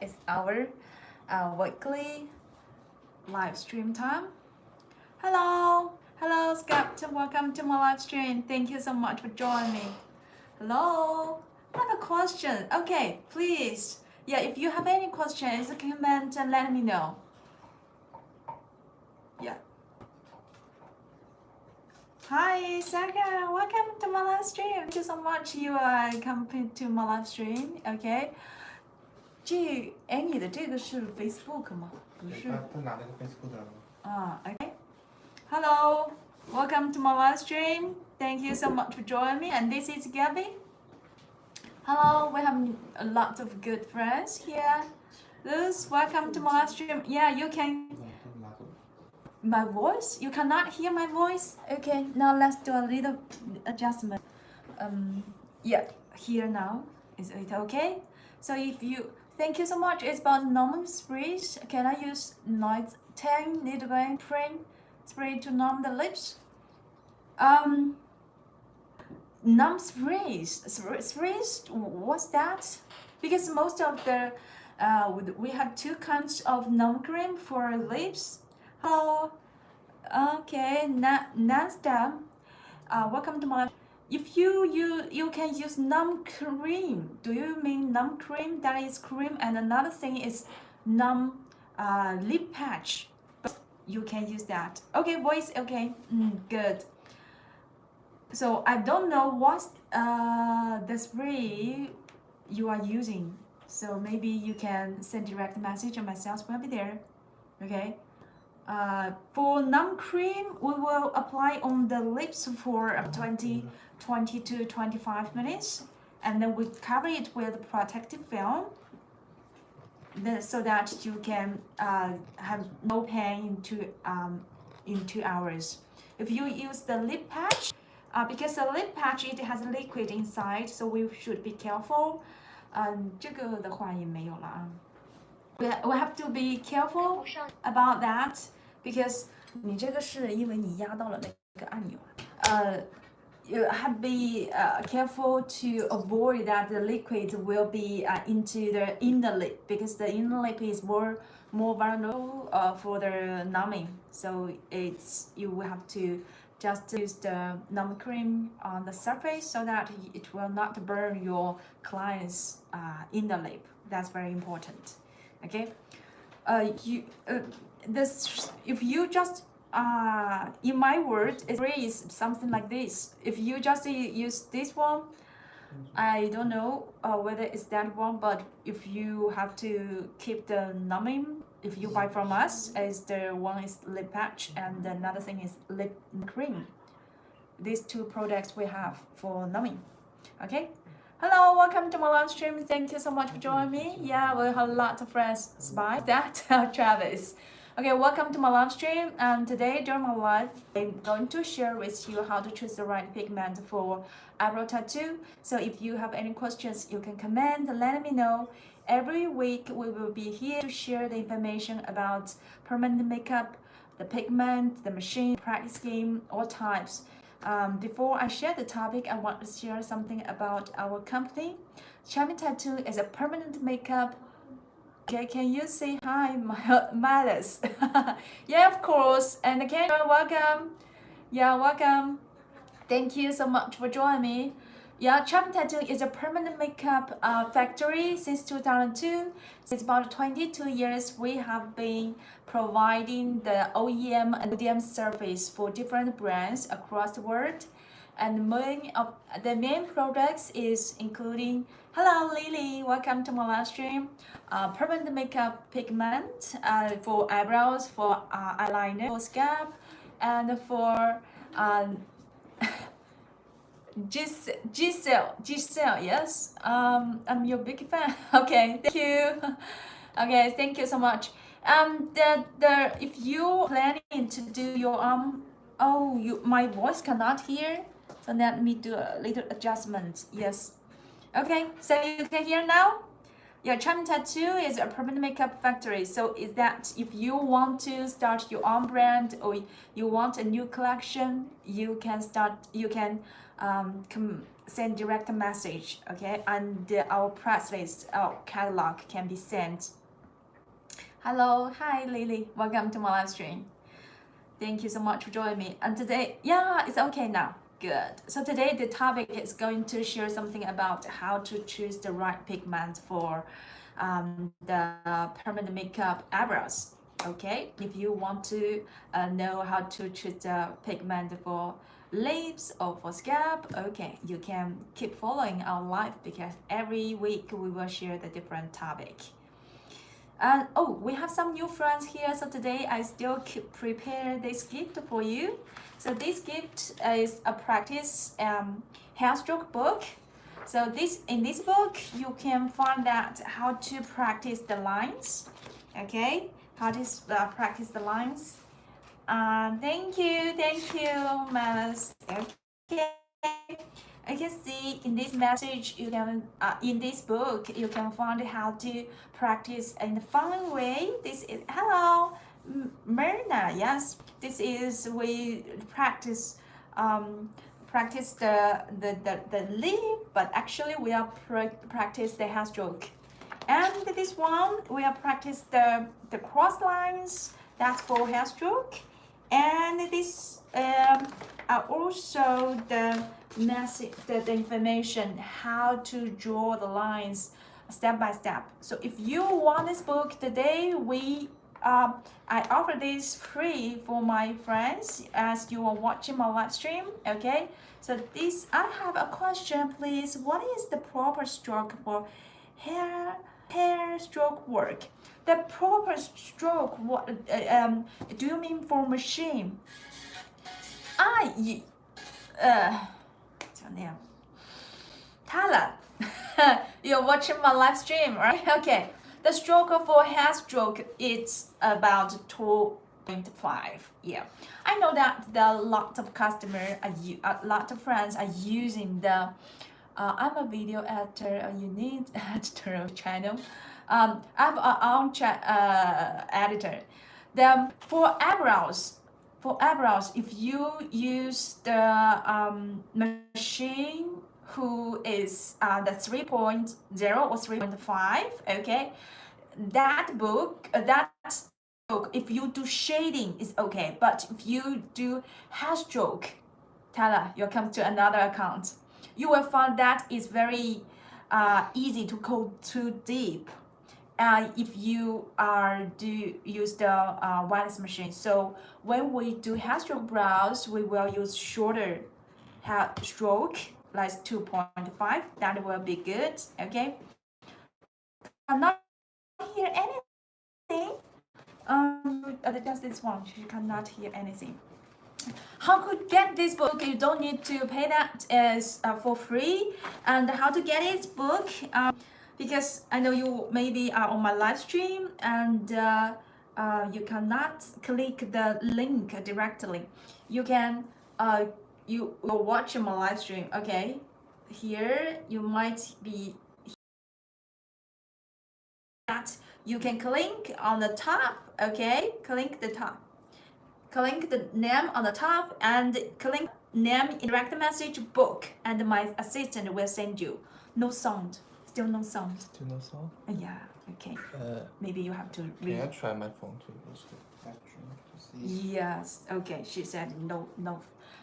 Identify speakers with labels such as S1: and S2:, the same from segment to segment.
S1: is our weekly live stream time. Hello, Scott. Welcome to my live stream. Thank you so much for joining me. Hello, I have a question. Okay, please. Yeah, if you have any questions, comment and let me know. Yeah. Hi, Saka. Welcome to my live stream. Thank you so much. You are coming to my live stream. Okay. 你的这个是 Facebook 吗？不是。
S2: 他拿那个 Facebook 的。
S1: Okay. Hello, welcome to my live stream. Thank you so much for joining me. And this is Gabby. Hello, we have a lot of good friends here. Luz, welcome to my live stream. Yeah, you can. My voice? You cannot hear my voice? Okay, now let's do a little adjustment. Yeah, here now. Is it okay? So if you, thank you so much. It's about numbing sprays. Can I use 10 needle spray to numb the lips? Numb sprays, what's that? Because most of the, we have two kinds of numb cream for lips. Hello, okay, Nasta, welcome to my. If you can use numb cream. Do you mean numb cream? That is cream, and another thing is numb lip patch. But you can use that. Okay, voice. Okay, good. So I don't know what's the spray you are using. So maybe you can send direct message, and my sales will be there. Okay. For numb cream, we will apply on the lips for 20 to 25 minutes, and then we cover it with protective film, so that you can have no pain in 2 hours. If you use the lip patch, because the lip patch it has liquid inside, so we should be careful. 这个的话也没有了啊。We have to be careful about that because 你这个是因为你压到了那个按钮。You have to be careful to avoid that the liquid will be into the inner lip, because the inner lip is more vulnerable for the numbing. So you will have to just use the numb cream on the surface so that it will not burn your client's inner lip. That's very important. Okay. If you just in my word, it is something like this. If you just use this one, I don't know whether it's that one, but if you have to keep the numbing, if you buy from us, is the one is lip patch and another thing is lip cream. These two products we have for numbing. Okay. Hello, welcome to my live stream. Thank you so much for joining me. Yeah, we have a lot of friends. Spy that Travis. Okay, welcome to my live stream, and today during my live, I'm going to share with you how to choose the right pigment for eyebrow tattoo. So if you have any questions, you can comment and let me know. Every week we will be here to share the information about permanent makeup, the pigment, the machine, practice scheme, all types. Before I share the topic, I want to share something about our company. Charming Tattoo is a permanent makeup. Okay, can you say hi, Miles? Yeah, of course. And again, welcome. Yeah, welcome. Thank you so much for joining me. Yeah, Charming Tattoo is a permanent makeup factory since 2002. It's about 22 years we have been providing the OEM and ODM service for different brands across the world. And the main products is including, hello Lily, welcome to my live stream. Permanent makeup pigment for eyebrows, for eyeliner, for scalp, and for Giselle, yes. I'm your big fan. Okay, thank you. Okay, thank you so much. If you planning to do your my voice cannot hear. So let me do a little adjustment. Yes. Okay, so you can hear now? Yeah, Charming Tattoo is a permanent makeup factory. So is that if you want to start your own brand or you want a new collection, you can send direct message, okay, and our price list, our catalog can be sent. Hello, hi Lily, welcome to my live stream. Thank you so much for joining me. And today, yeah, it's okay now. Good. So today the topic is going to share something about how to choose the right pigment for the permanent makeup eyebrows. Okay, if you want to know how to choose the pigment for lips or for scalp, okay, you can keep following our live because every week we will share the different topic. And oh, we have some new friends here, so today I still keep prepare this gift for you. So this gift is a practice hair stroke book. So in this book you can find out how to practice the lines, okay, how to practice the lines. Thank you, Melis. Okay, I can see in this message you can in this book you can find how to practice in a fun way. This is hello, Myrna. Yes, this is we practice practice the lip, but actually we are practice the hair stroke. And this one we are practice the cross lines. That's for hair stroke. And this are also the message, the information how to draw the lines step by step. So if you want this book today, I offer this free for my friends as you are watching my live stream. Okay, so this I have a question, please. What is the proper stroke for hair stroke work? The proper stroke, what do you mean for machine? What's your name? Tala. You're watching my live stream, right? Okay. The stroke for hair stroke it's about 2.5. Yeah, I know that a lot of customers, a lot of friends are using the. I'm a video editor, a unique editor of channel. I have our own editor. Then for eyebrows, if you use the machine who is the 3.0 or 3.5, okay, that book, if you do shading is okay, but if you do hair stroke, Tala, you come to another account. You will find that it's very easy to go too deep. If you do use the wireless machine. So when we do hair stroke brows, we will use shorter hair stroke, like 2.5. That will be good. Okay. Cannot hear anything. Just this one. You cannot hear anything. How could get this book? You don't need to pay that as for free. And how to get this book? Because I know you maybe are on my live stream and you cannot click the link directly. You can you will watch my live stream. Okay, here you might be that you can click on the top. Okay, click the top. Click the name on the top and click name in direct message book, and my assistant will send you. No sound. Still no sound.
S2: Still no sound?
S1: Yeah, okay. Maybe you have to read.
S2: Can I try my phone to use the bathroom to see?
S1: Yes, okay. She said no.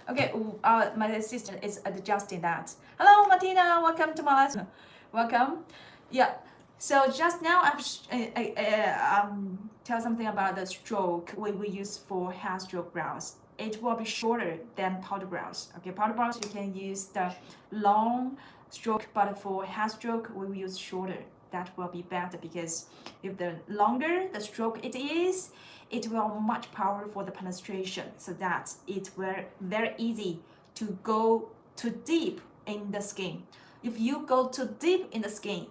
S1: Okay, my assistant is adjusting that. Hello, Martina. Welcome to my lesson. Welcome. Yeah. So just now I've tell something about the stroke we use for hair stroke brows. It will be shorter than powder brows. Okay, powder brows you can use the long stroke, but for hair stroke we will use shorter. That will be better because if the longer the stroke it is, it will much power for the penetration, so that it will very easy to go too deep in the skin. If you go too deep in the skin,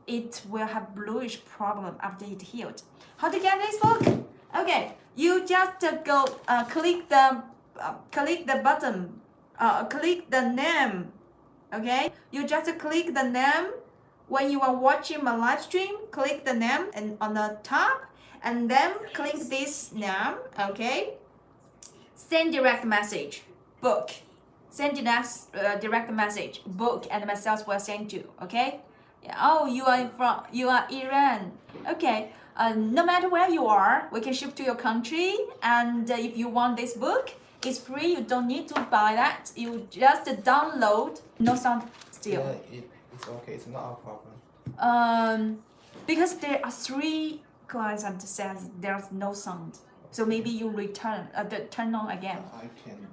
S1: it will have bluish problem after it healed. How to get this book? Okay, you just go click the button, click the name. Okay, you just click the name when you are watching my live stream. Click the name and on the top, and then click this name. Okay, send direct message book. send direct message, book, and myself will send you. Okay? Yeah. Oh, you are Iran. Okay. No matter where you are, we can ship to your country. And if you want this book, it's free. You don't need to buy that. You just download. No sound still.
S2: Yeah, it's okay. It's not a problem.
S1: Because there are 3 clients and says there's no sound. So maybe you turn on again.
S2: I can use.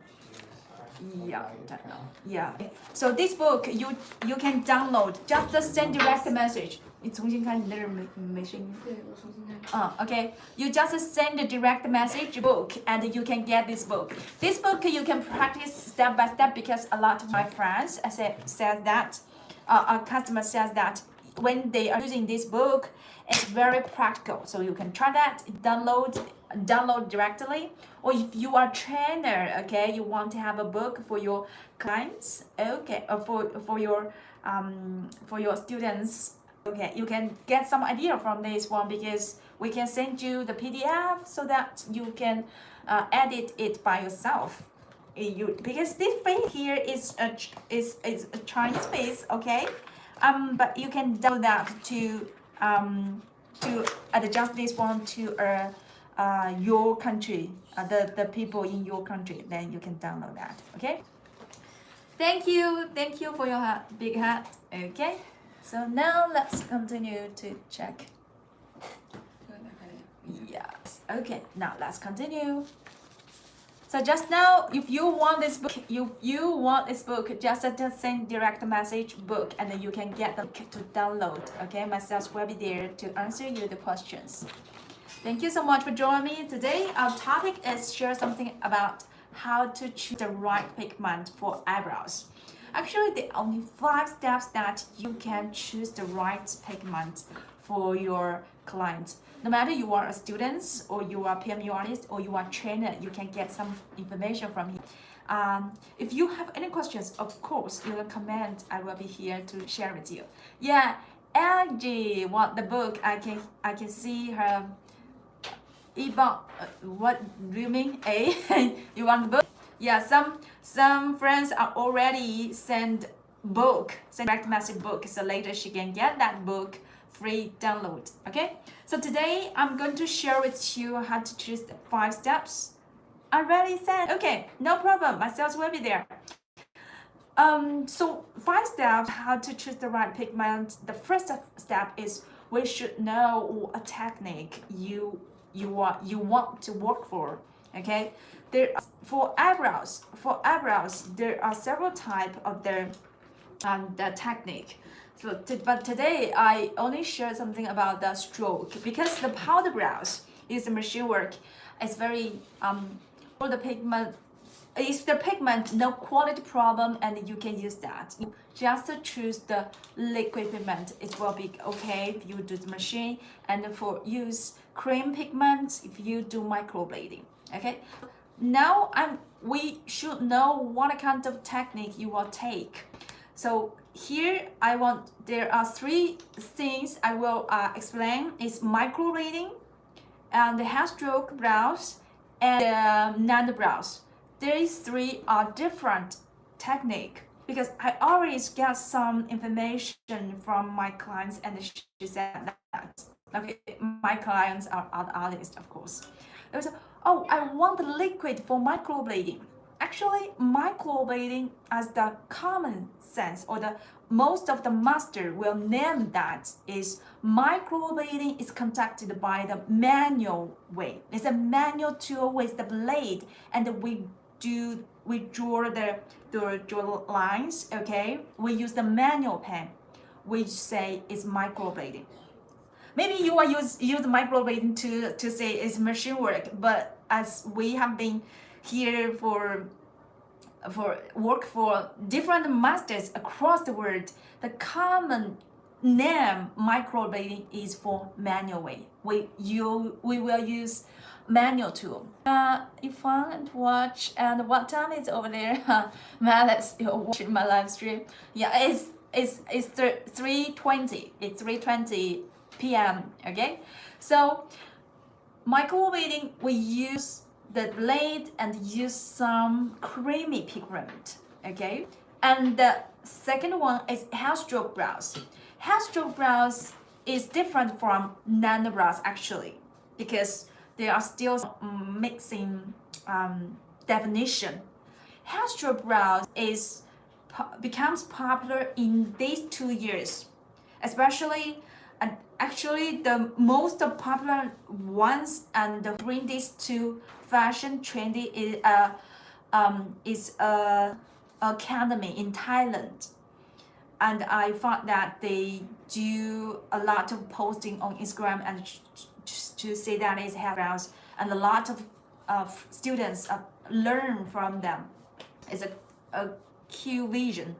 S1: Yeah, turn on. Yeah. So this book you can download. Just send direct message. 你重新看你那儿没声音。对，我重新看。Okay. You just send a direct message book, and you can get this book. This book you can practice step by step because a lot of my friends says that, a customer says that when they are using this book, it's very practical. So you can try that. Download directly. Or if you are a trainer, okay, you want to have a book for your clients, okay, or for your students. Okay, you can get some idea from this one because we can send you the PDF so that you can edit it by yourself. Because this face here is a Chinese face, okay? But you can download that to adjust this one to your country, the people in your country. Then you can download that, okay? Thank you for your big hat, okay? So now let's continue to check. Yes. Okay. Now let's continue. So just now, if you want this book, just send direct message book, and then you can get the link to download. Okay, myself will be there to answer you the questions. Thank you so much for joining me today. Our topic is share something about how to choose the right pigment for eyebrows. Actually, there are only 5 steps that you can choose the right pigment for your clients. No matter you are a student or you are a PMU artist or you are a trainer, you can get some information from here. If you have any questions, of course, you can comment. I will be here to share with you. Yeah, Angie want the book. I can see her. What do you mean? You want the book? Yeah, some friends are already send direct message book, so later she can get that book free download. Okay, so today I'm going to share with you how to choose the 5 steps. Already said, okay, no problem, my sales will be there. So 5 steps how to choose the right pigment. The first step is we should know a technique you want to work for. Okay, for eyebrows, there are several types of the technique. So, but today I only share something about the stroke because the powder brows is the machine work. It's very for the pigment. Is the pigment no quality problem, and you can use that. Just to choose the liquid pigment, it will be okay if you do the machine, and for use cream pigment if you do microblading. Okay, now we should know what kind of technique you will take. So here there are 3 things I will explain. Is microblading, and the hand stroke brows, and nano brows. These 3 are different technique because I already got some information from my clients, and she said that. Okay, my clients are artists, of course. They said, oh, I want the liquid for microblading. Actually, microblading, as the common sense or the most of the master will name that, is microblading is conducted by the manual way. It's a manual tool with the blade, and we draw the lines. Okay, we use the manual pen. We say it's microblading. Maybe you are use microblading to say it's machine work, but as we have been here for different masters across the world, the common name microblading is for manual way. We will use manual tool. If I want to watch, and what time is over there? Let's watch my live stream. Yeah, it's 3:20. It's 3:20 p.m. Okay, so microblading, we use the blade and use some creamy pigment. Okay, and the second one is hair stroke brows. Hair stroke brows is different from nano brows actually, because they are still mixing definition. Hair stroke brows becomes popular in these 2 years, especially and actually the most popular ones and bring this to fashion trendy is academy in Thailand, and I found that they do a lot of posting on Instagram and to say that is hair brows, and a lot of students learn from them. It's a Q Vision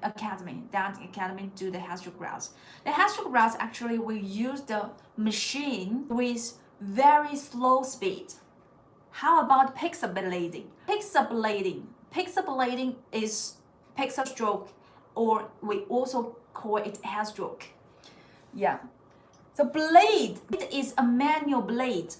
S1: Academy. That academy do the hair stroke brows. The hair stroke brows actually will use the machine with very slow speed. How about pixel blading? Pixel blading is pixel stroke, or we also call it hair stroke. Yeah. So blade, it is a manual blade.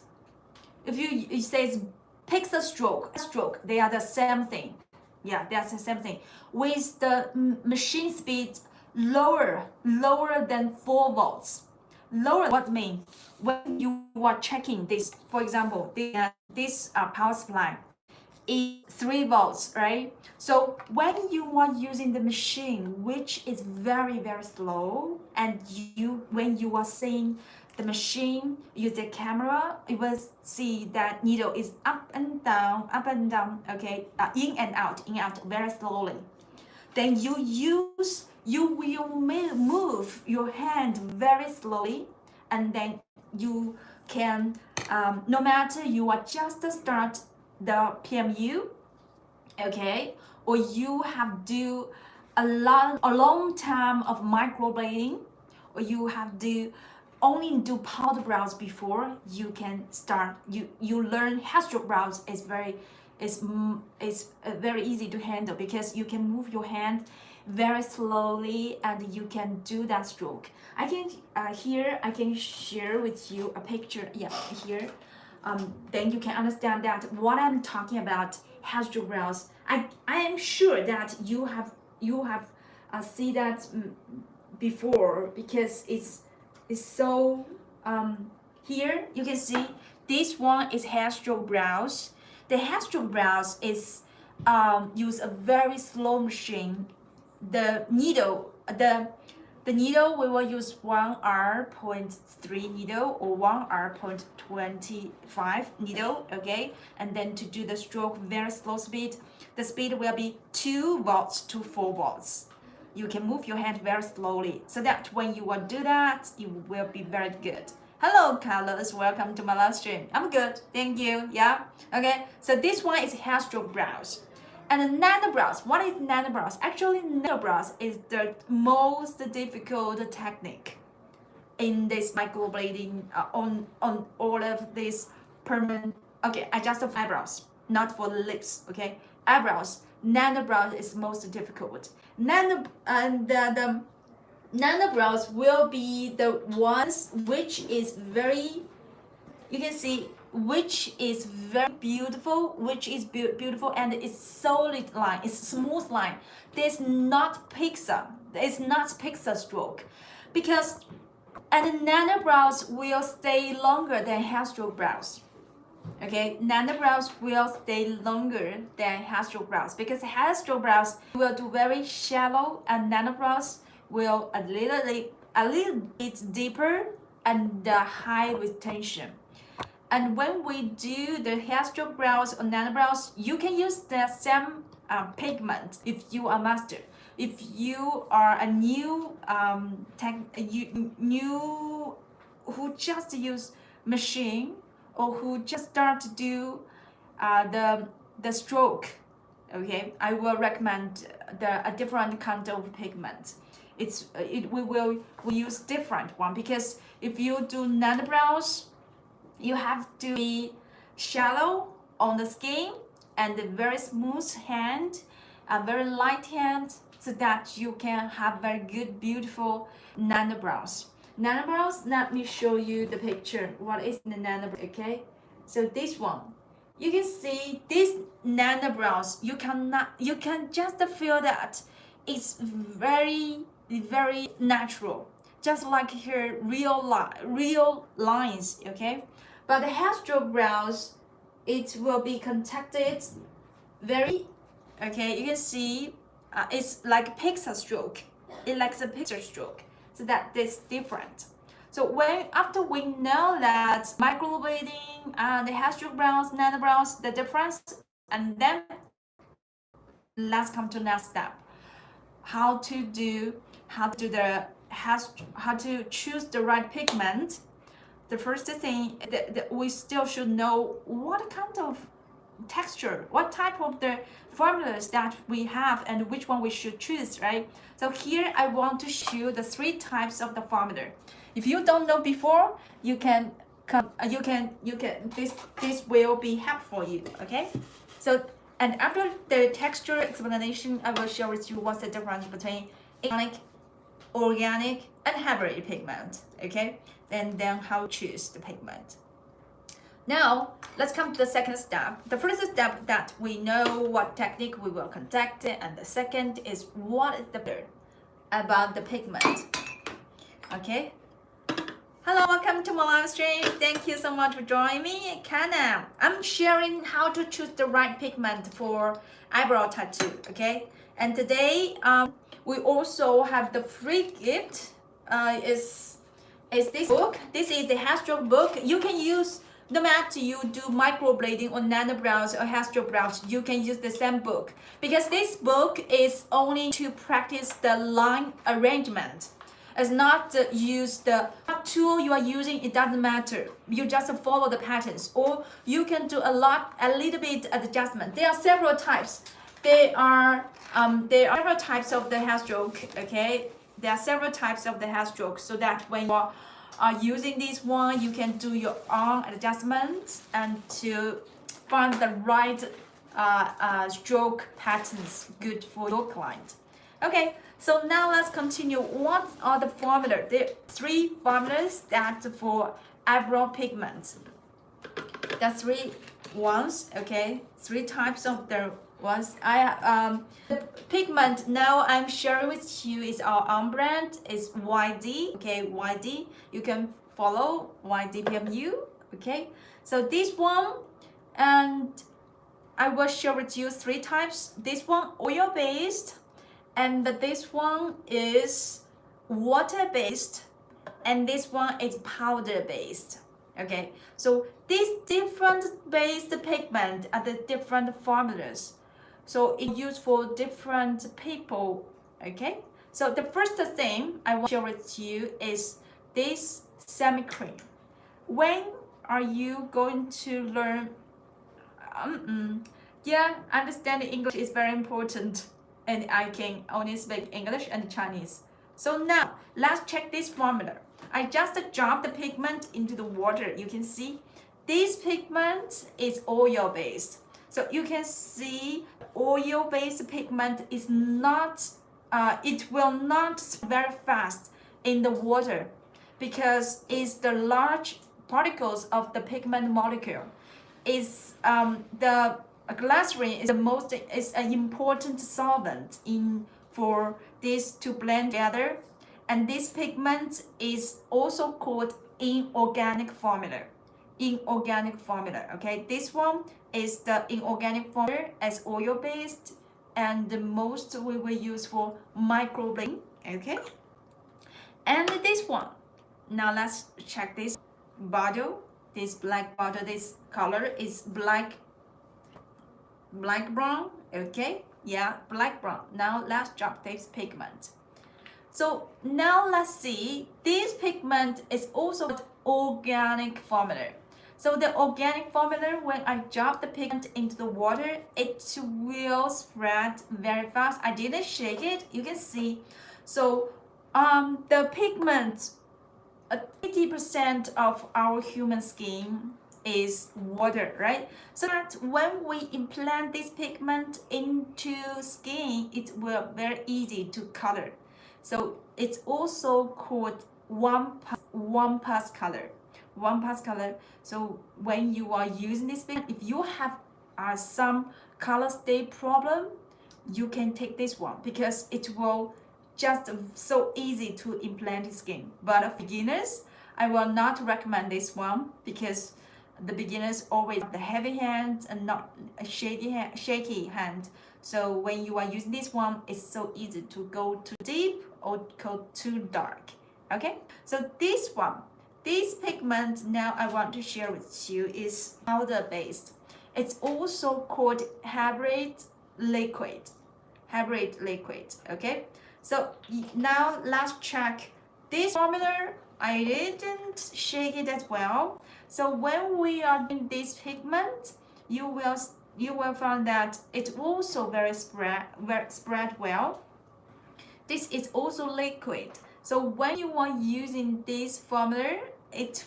S1: If it says pixel stroke, they are the same thing. Yeah, that's the same thing. With the machine speed lower than 4 volts. Lower, what mean? When you are checking this, for example, this power supply is 3 volts, right? So when you are using the machine, which is very okay, and when you are seeing the machine use the camera, you will see that needle is up and down, okay, in and out very slowly. Then you will move your hand very slowly, and then you can, no matter you are just start the PMU, okay, or you have do a long time of microblading, or you have do only do powder brows before you can start. You learn hair stroke brows is very easy to handle, because you can move your hand very slowly and you can do that stroke. I can here I can share with you a picture. Yeah, here. Then you can understand that what I'm talking about hair stroke brows. I am sure that you have see that before, because it's so here you can see this one is hair stroke brows. The hair stroke brows is use a very slow machine. The needle we will use 1R.3 needle or 1R.25 needle, okay, and then to do the stroke very slow speed, the speed will be 2 volts to 4 volts. You can move your hand very slowly, so that when you will do that, it will be very good. Hello Carlos, welcome to my live stream. I'm good, thank you. Yeah, okay, so this one is hair stroke brows. And nano brows, what is nano brows? Actually, nano brows is the most difficult technique in this microblading on all of this permanent. Okay, I just have eyebrows, not for the lips. Okay, eyebrows. Nano brows is most difficult. The nano brows will be the ones which is very, you can see, which is very beautiful, and it's solid line, it's smooth line. There's not pixel, stroke, because and nano brows will stay longer than hair stroke brows. Okay, nano brows will stay longer than hair stroke brows, because hair stroke brows will do very shallow, and nano brows will a little bit deeper and high retention. And when we do the hair stroke brows or nano brows, you can use the same pigment if you are master. If you are a new who just use machine, or who just start to do the stroke, okay, I will recommend a different kind of pigment. We use different one, because if you do nano brows, you have to be shallow on the skin and a very smooth hand, a very light hand, so that you can have very good, beautiful nano brows. Nano brows, let me show you the picture. What is the nano brow? Okay, so this one, you can see these nano browns. You can just feel that it's very natural, just like here real lines. Okay, but the hair stroke brows, it will be contacted very. Okay, you can see it's like pixel stroke. It likes a pixel stroke, so that is different. So after we know that microblading and the hair stroke browns, nano browns, the difference, and then let's come to next step. How to choose the right pigment. The first thing that we still should know what kind of texture, what type of the formulas that we have and which one we should choose, right? So here I want to show the 3 types of the formula. If you don't know before, you can this will be helpful for you, okay? So, and after the texture explanation, I will share with you what's the difference between organic and hybrid pigment, okay? And then how to choose the pigment. Now, let's come to the second step. The first step that we know what technique we will conduct, and the second is what is the third about the pigment. Okay. Hello, welcome to my live stream. Thank you so much for joining me. Kana, I'm sharing how to choose the right pigment for eyebrow tattoo. Okay, and today we also have the free gift. Is this book? This is the hair stroke book. You can use. No matter you do microblading or nano brows or hair stroke brows, you can use the same book, because this book is only to practice the line arrangement. It's not use the tool you are using. It doesn't matter. You just follow the patterns, or you can do a little bit adjustment. There are several types. There are several types of the hair stroke. Okay, there are several types of the hair stroke, so that when you are using this one, you can do your own adjustments and to find the right stroke patterns good for your client. Okay, so now let's continue. What are the formula? There are 3 formulas that for eyebrow pigments. The 3 ones, okay, 3 types of the ones. The pigment now I'm sharing with you is our own brand, is YD. Okay, YD. You can follow YDPMU. Okay, so this one, and I will share with you 3 types. This one oil based, and this one is water based, and this one is powder based. Okay, so these different based pigment are the different formulas. So it's used for different people, okay? So the first thing I want to share with you is this semi-cream. When are you going to learn? Yeah, understanding English is very important, and I can only speak English and Chinese. So now, let's check this formula. I just dropped the pigment into the water. You can see this pigment is oil-based. So you can see oil-based pigment is not, it will not very fast in the water, because it's the large particles of the pigment molecule. Is the glycerin is an important solvent for this to blend together, and this pigment is also called inorganic formula. Inorganic formula. Okay, this one is the inorganic formula as oil-based, and the most we will use for microblading. Okay, and this one. Now let's check this bottle. This black bottle. This color is black brown. Okay, yeah, black brown. Now let's drop this pigment. So now let's see. This pigment is also organic formula. So the organic formula, when I drop the pigment into the water, it will spread very fast. I didn't shake it. You can see. So the pigment, 80% of our human skin is water, right? So that when we implant this pigment into skin, it will be very easy to color. So it's also called one pass color. one pass color. So when you are using this pigment, if you have some color state problem, you can take this one because it will just so easy to implant skin. But for beginners, I will not recommend this one because the beginners always have the heavy hand and not a shaky hand. So when you are using this one, it's so easy to go too deep or go too dark. Okay, so this one, this pigment now I want to share with you is powder based. It's also called hybrid liquid. Okay, so now let's check this formula. I didn't shake it as well. So when we are doing this pigment, you will find that it's also very spread well. This is also liquid. So when you are using this formula, it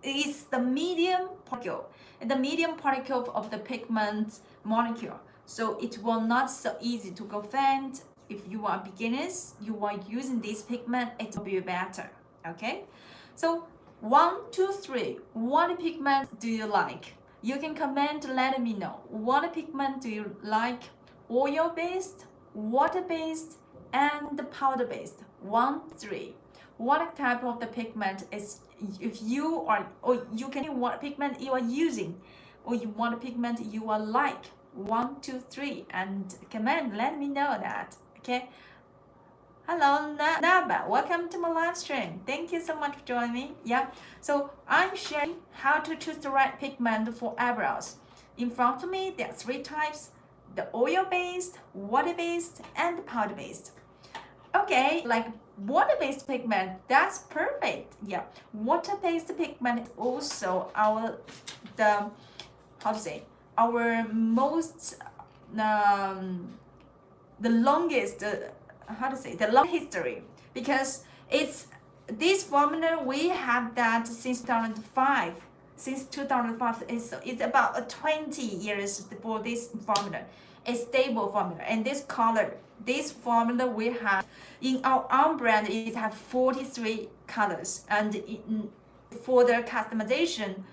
S1: is the medium particle of the pigment molecule. So it will not so easy to go faint. If you are beginners, you are using this pigment, it will be better. Okay, so 1, 2, 3. What pigment do you like? You can comment, let me know. What pigment do you like? Oil based, water based, and powder based. 1, 3. What type of the pigment is? If you are, or you can what pigment you are using, or you want a pigment you are like. 1, 2, 3, and comment. Let me know that. Okay. Hello, Naba. Welcome to my live stream. Thank you so much for joining me. Yeah. So I'm sharing how to choose the right pigment for eyebrows. In front of me, there are 3 types: the oil-based, water-based, and powder-based. Okay, like water-based pigment, that's perfect. Yeah, water-based pigment is also our most the longest the long history, because it's this formula we have that since 2005. Since 2005, it's about 20 years for this formula. A stable formula, and this color, this formula we have in our own brand, it has 43 colors, and for the customization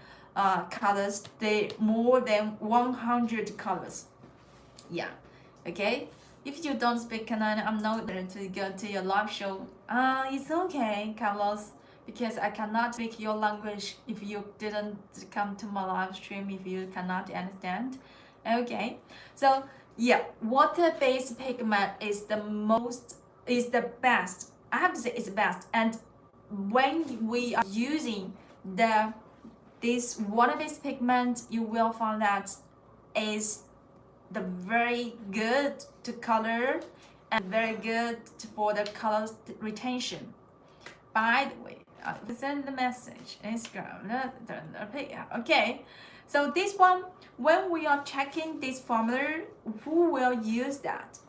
S1: colors, they more than 100 colors. Yeah, okay. If you don't speak Canadian, I'm not going to go to your live show. It's okay, Carlos, because I cannot speak your language if you didn't come to my live stream, if you cannot understand. Okay, so yeah, water-based pigment is the best. I have to say it's the best. And when we are using this water-based pigment, you will find that is the very good to color and very good for the color retention. By the way, I'll send the message Instagram. Okay, so this one, when we are checking this formula, who will use that?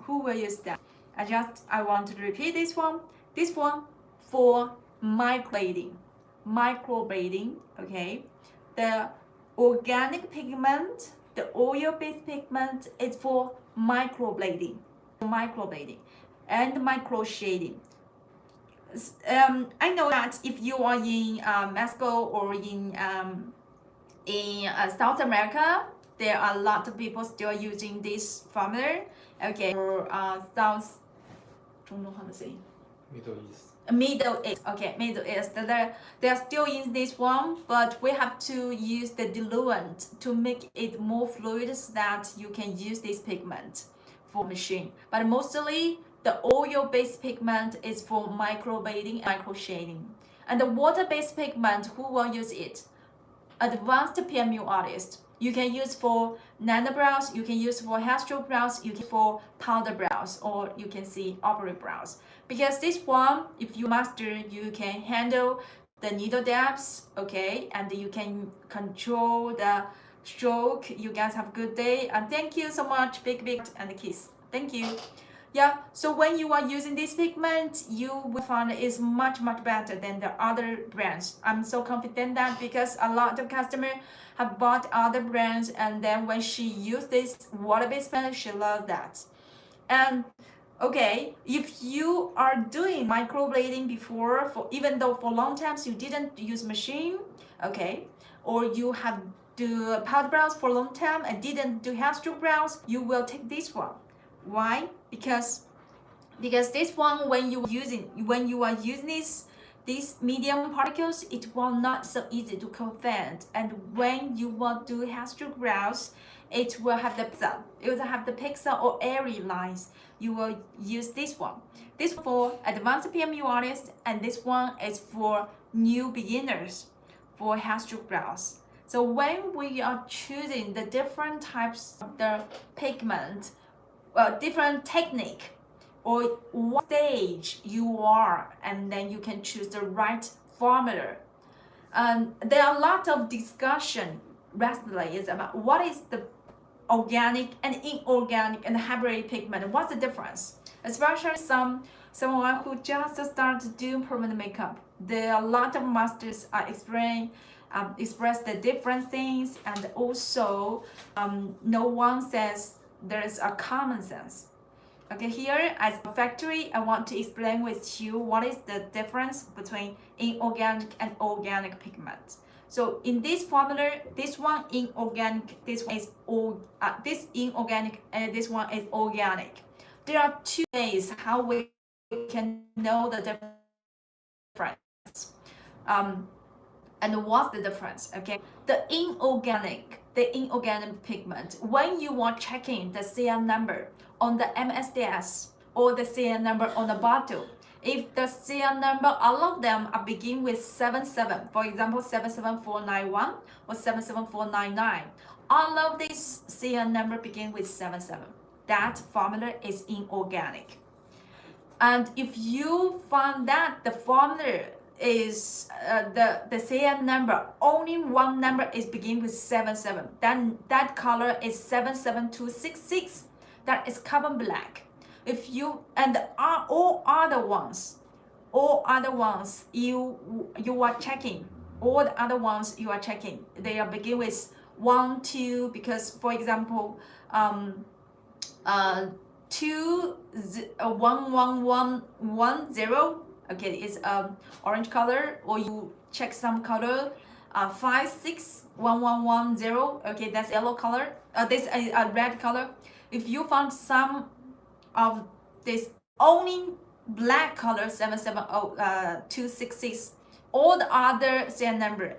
S1: I want to repeat this one for microblading. Okay, the organic pigment, the oil-based pigment is for microblading and micro shading. I know that if you are in Mexico or in South America, there are a lot of people still using this formula. Okay, or South, don't know how to say. Middle East. Okay, Middle East. They are still in this one, but we have to use the diluent to make it more fluid so that you can use this pigment for machine. But mostly the oil-based pigment is for microblading and micro shading. And the water-based pigment, who will use it? Advanced PMU artists. You can use for nano brows, you can use for hairstroke brows, you can for powder brows, or you can see ombre brows. Because this one, if you master, you can handle the needle depths, okay, and you can control the stroke. You guys have a good day, and thank you so much. Big and a kiss. Thank you. Yeah, so when you are using this pigment, you will find it is much better than the other brands. I'm so confident that because a lot of customers have bought other brands, and then when she used this water-based pen, she loves that. And okay, if you are doing microblading before, even though for long times you didn't use machine, okay? Or you have do powder brows for a long time and didn't do hair stroke brows, you will take this one. Why? Because this one, when you are using these medium particles, it will not so easy to convert. And when you want to do hair stroke brows, it will have the pixel or airy lines. You will use this one. This one for advanced PMU artists, and this one is for new beginners for hair stroke brows. So when we are choosing the different types of the pigment, different technique, or what stage you are, and then you can choose the right formula. And there are a lot of discussion recently is about what is the organic and inorganic and hybrid pigment. What's the difference? Especially someone who just started doing permanent makeup. There are a lot of masters are express the different things, and also no one says there is a common sense. Okay, here as a factory, I want to explain with you what is the difference between inorganic and organic pigment. So in this formula, this one inorganic, this one is this inorganic, and this one is organic. There are two ways how we can know the difference. And what's the difference? Okay, the inorganic pigment, when you are checking the CN number on the MSDS or the CN number on the bottle, if the CN number, all of them are begin with 77, for example 77491 or 77499, all of these CN number begin with 77. That formula is inorganic. And if you find that the formula is the CN number, only one number is begin with 77, then that color is 77266. That is carbon black. If you and all other ones you are checking, all the other ones you are checking, they are begin with 1 2, because for example 21110, okay, it's orange color, or you check some color 561110, okay, that's yellow color, this is a red color. If you found some of this only black color 770266, all the other CN number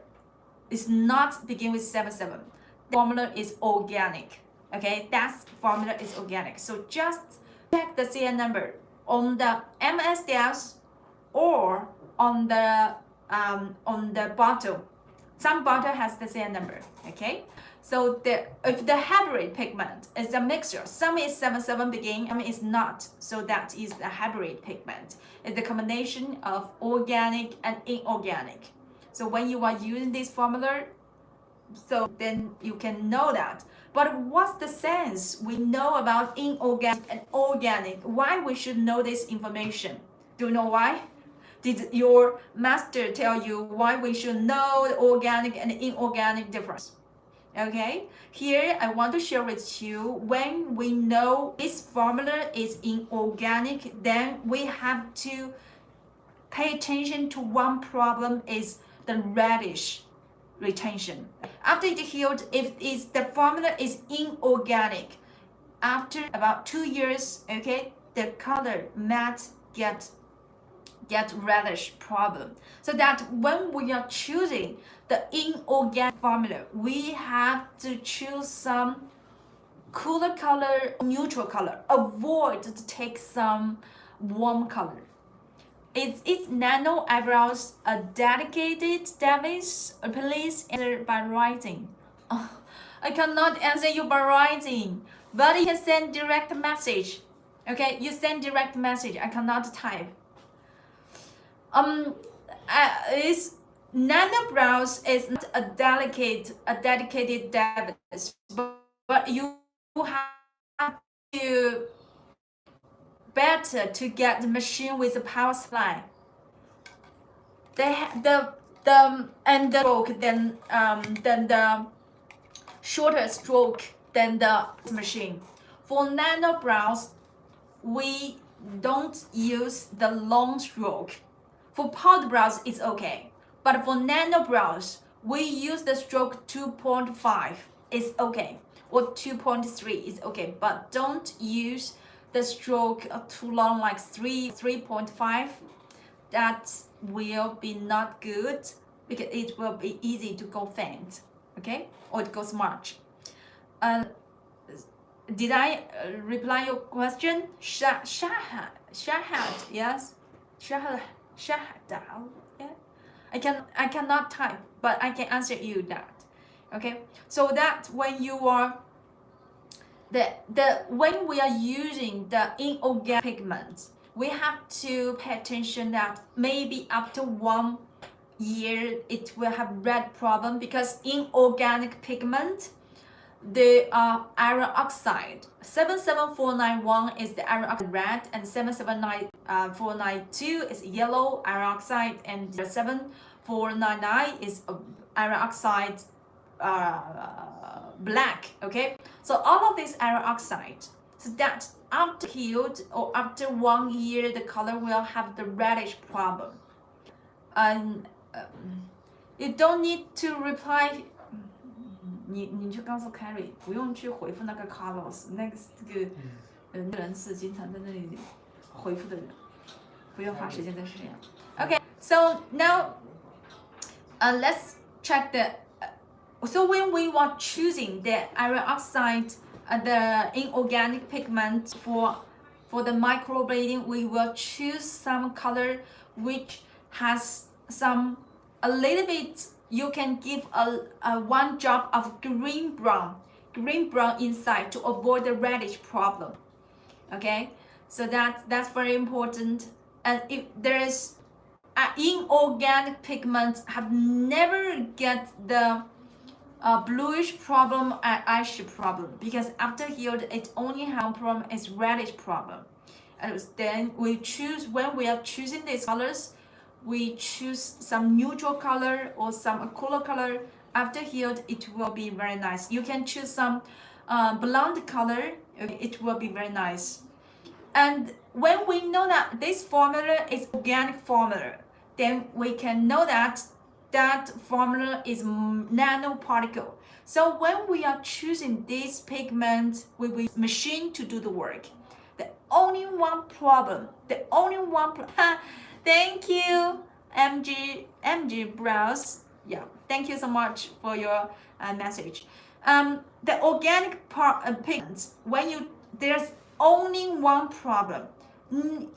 S1: is not begin with 77. The formula is organic. Okay, that formula is organic. So just check the CN number on the MSDS or on the bottle. Some bottle has the CN number. Okay, so if the hybrid pigment is a mixture, some is 77 begin, some is not. So that is the hybrid pigment. It's the combination of organic and inorganic. So when you are using this formula, so then you can know that. But what's the sense we know about inorganic and organic? Why we should know this information? Do you know why? Did your master tell you why we should know the organic and inorganic difference? Okay, here I want to share with you, when we know this formula is inorganic, then we have to pay attention to one problem, is the reddish retention. After it healed, if the formula is inorganic, after about 2 years, okay, the color might get reddish problem. So that when we are choosing the inorganic formula, we have to choose some cooler color, neutral color. Avoid to take some warm color. Is nano eyebrows a dedicated damage? Please answer by writing. I cannot answer you by writing, but you can send direct message. Okay, you send direct message. I cannot type. Is nano brows is not a dedicated damage, but you have to better to get the machine with a power supply. The stroke than the shorter stroke than the machine. For nano brows, we don't use the long stroke. For powder brows, it's okay, but for nano brows, we use the stroke 2.5 is okay, or 2.3 is okay, but don't use the stroke too long, like 3.5. That will be not good because it will be easy to go faint, okay, or it goes much. Did I reply your question? Shahad, yes, Shahad, yeah. I cannot type, but I can answer you that. Okay, so that when you are when we are using the inorganic pigments, we have to pay attention that maybe after 1 year it will have red problem, because inorganic pigment, they are iron oxide. 77491 is the iron oxide red, and 779492 is yellow iron oxide, and 7499 is iron oxide black. Okay, so all of these iron oxide, so that after healed or after 1 year the color will have the reddish problem. And you don't need to reply. 你去告诉 Carrie， 不用去回复那个 Carlos， 那个人是经常在那里回复的人，不用花时间在身上。Okay, so now let's check the. So when we were choosing the iron oxide, the inorganic pigment for the microblading, we will choose some color which has a little bit. You can give a 1 drop of green brown inside to avoid the reddish problem. Okay, so that's very important. And if there is inorganic pigment, have never get the bluish problem and ash problem, because after healed it only have problem is reddish problem. And then we choose, when we are choosing these colors, we choose some neutral color or some cooler color. After healed it will be very nice. You can choose some blonde color, it will be very nice. And when we know that this formula is organic formula, then we can know that formula is nanoparticle. So when we are choosing this pigment, we will machine to do the work. The only one problem. Thank you, MG Browse. Yeah, thank you so much for your message. The organic pigments, there's only one problem.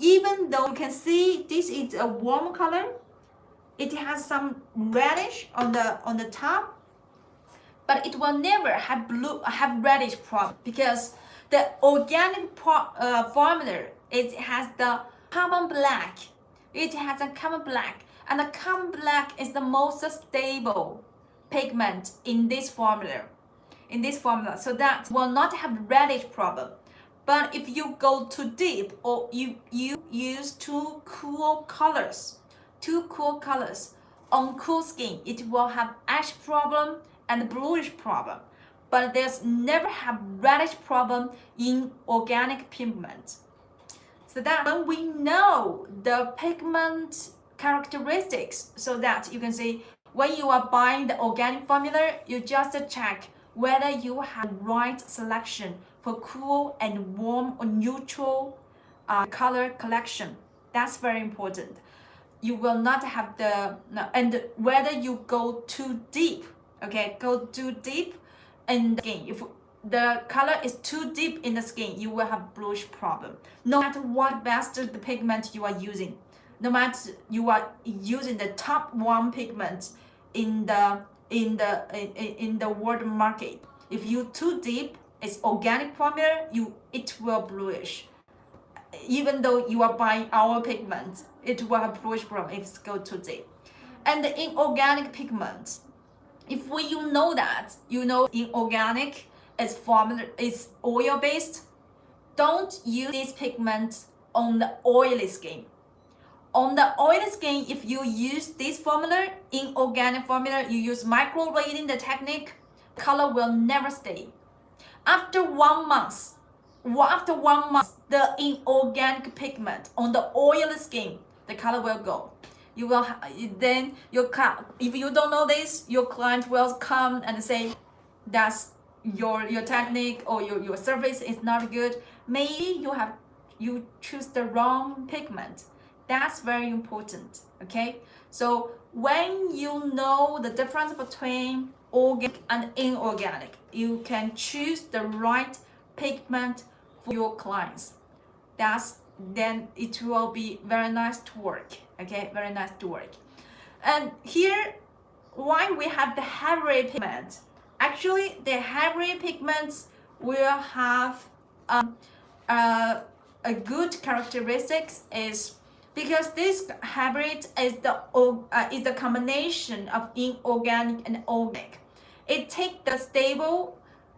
S1: Even though you can see this is a warm color, it has some reddish on the top, but it will never have reddish problem, because the organic formula, it has the carbon black. It has a carbon black, and the carbon black is the most stable pigment in this formula. So that will not have reddish problem. But if you go too deep, or you use too cool colors on cool skin, it will have ash problem and bluish problem. But there's never have reddish problem in organic pigment. So that when we know the pigment characteristics, so that you can see when you are buying the organic formula, you just check whether you have right selection for cool and warm or neutral color collection. That's very important. You will not have and whether you go too deep, okay, go too deep in the skin. If the color is too deep in the skin, you will have bluish problem. No matter what best the pigment you are using, no matter you are using the top one pigment in the world market, if you too deep, it's organic formula, it will bluish. Even though you are buying our pigment, it will have bluish problem if it go too deep. And the inorganic pigment, if you know that, inorganic is oil based, don't use this pigment on the oily skin. On the oily skin, if you use this formula, inorganic formula, you use microblading the technique, color will never stay. After 1 month, the inorganic pigment on the oily skin, the color will go. you will then if you don't know this, your client will come and say that's your technique or your service is not good. Maybe you choose the wrong pigment. That's very important. Okay, so when you know the difference between organic and inorganic, you can choose the right pigment for your clients. Then it will be very nice to work. Okay, very nice to work. And here, why we have the hybrid pigment? Actually, the hybrid pigments will have a good characteristics is because this hybrid is the combination of inorganic and organic. It takes the stable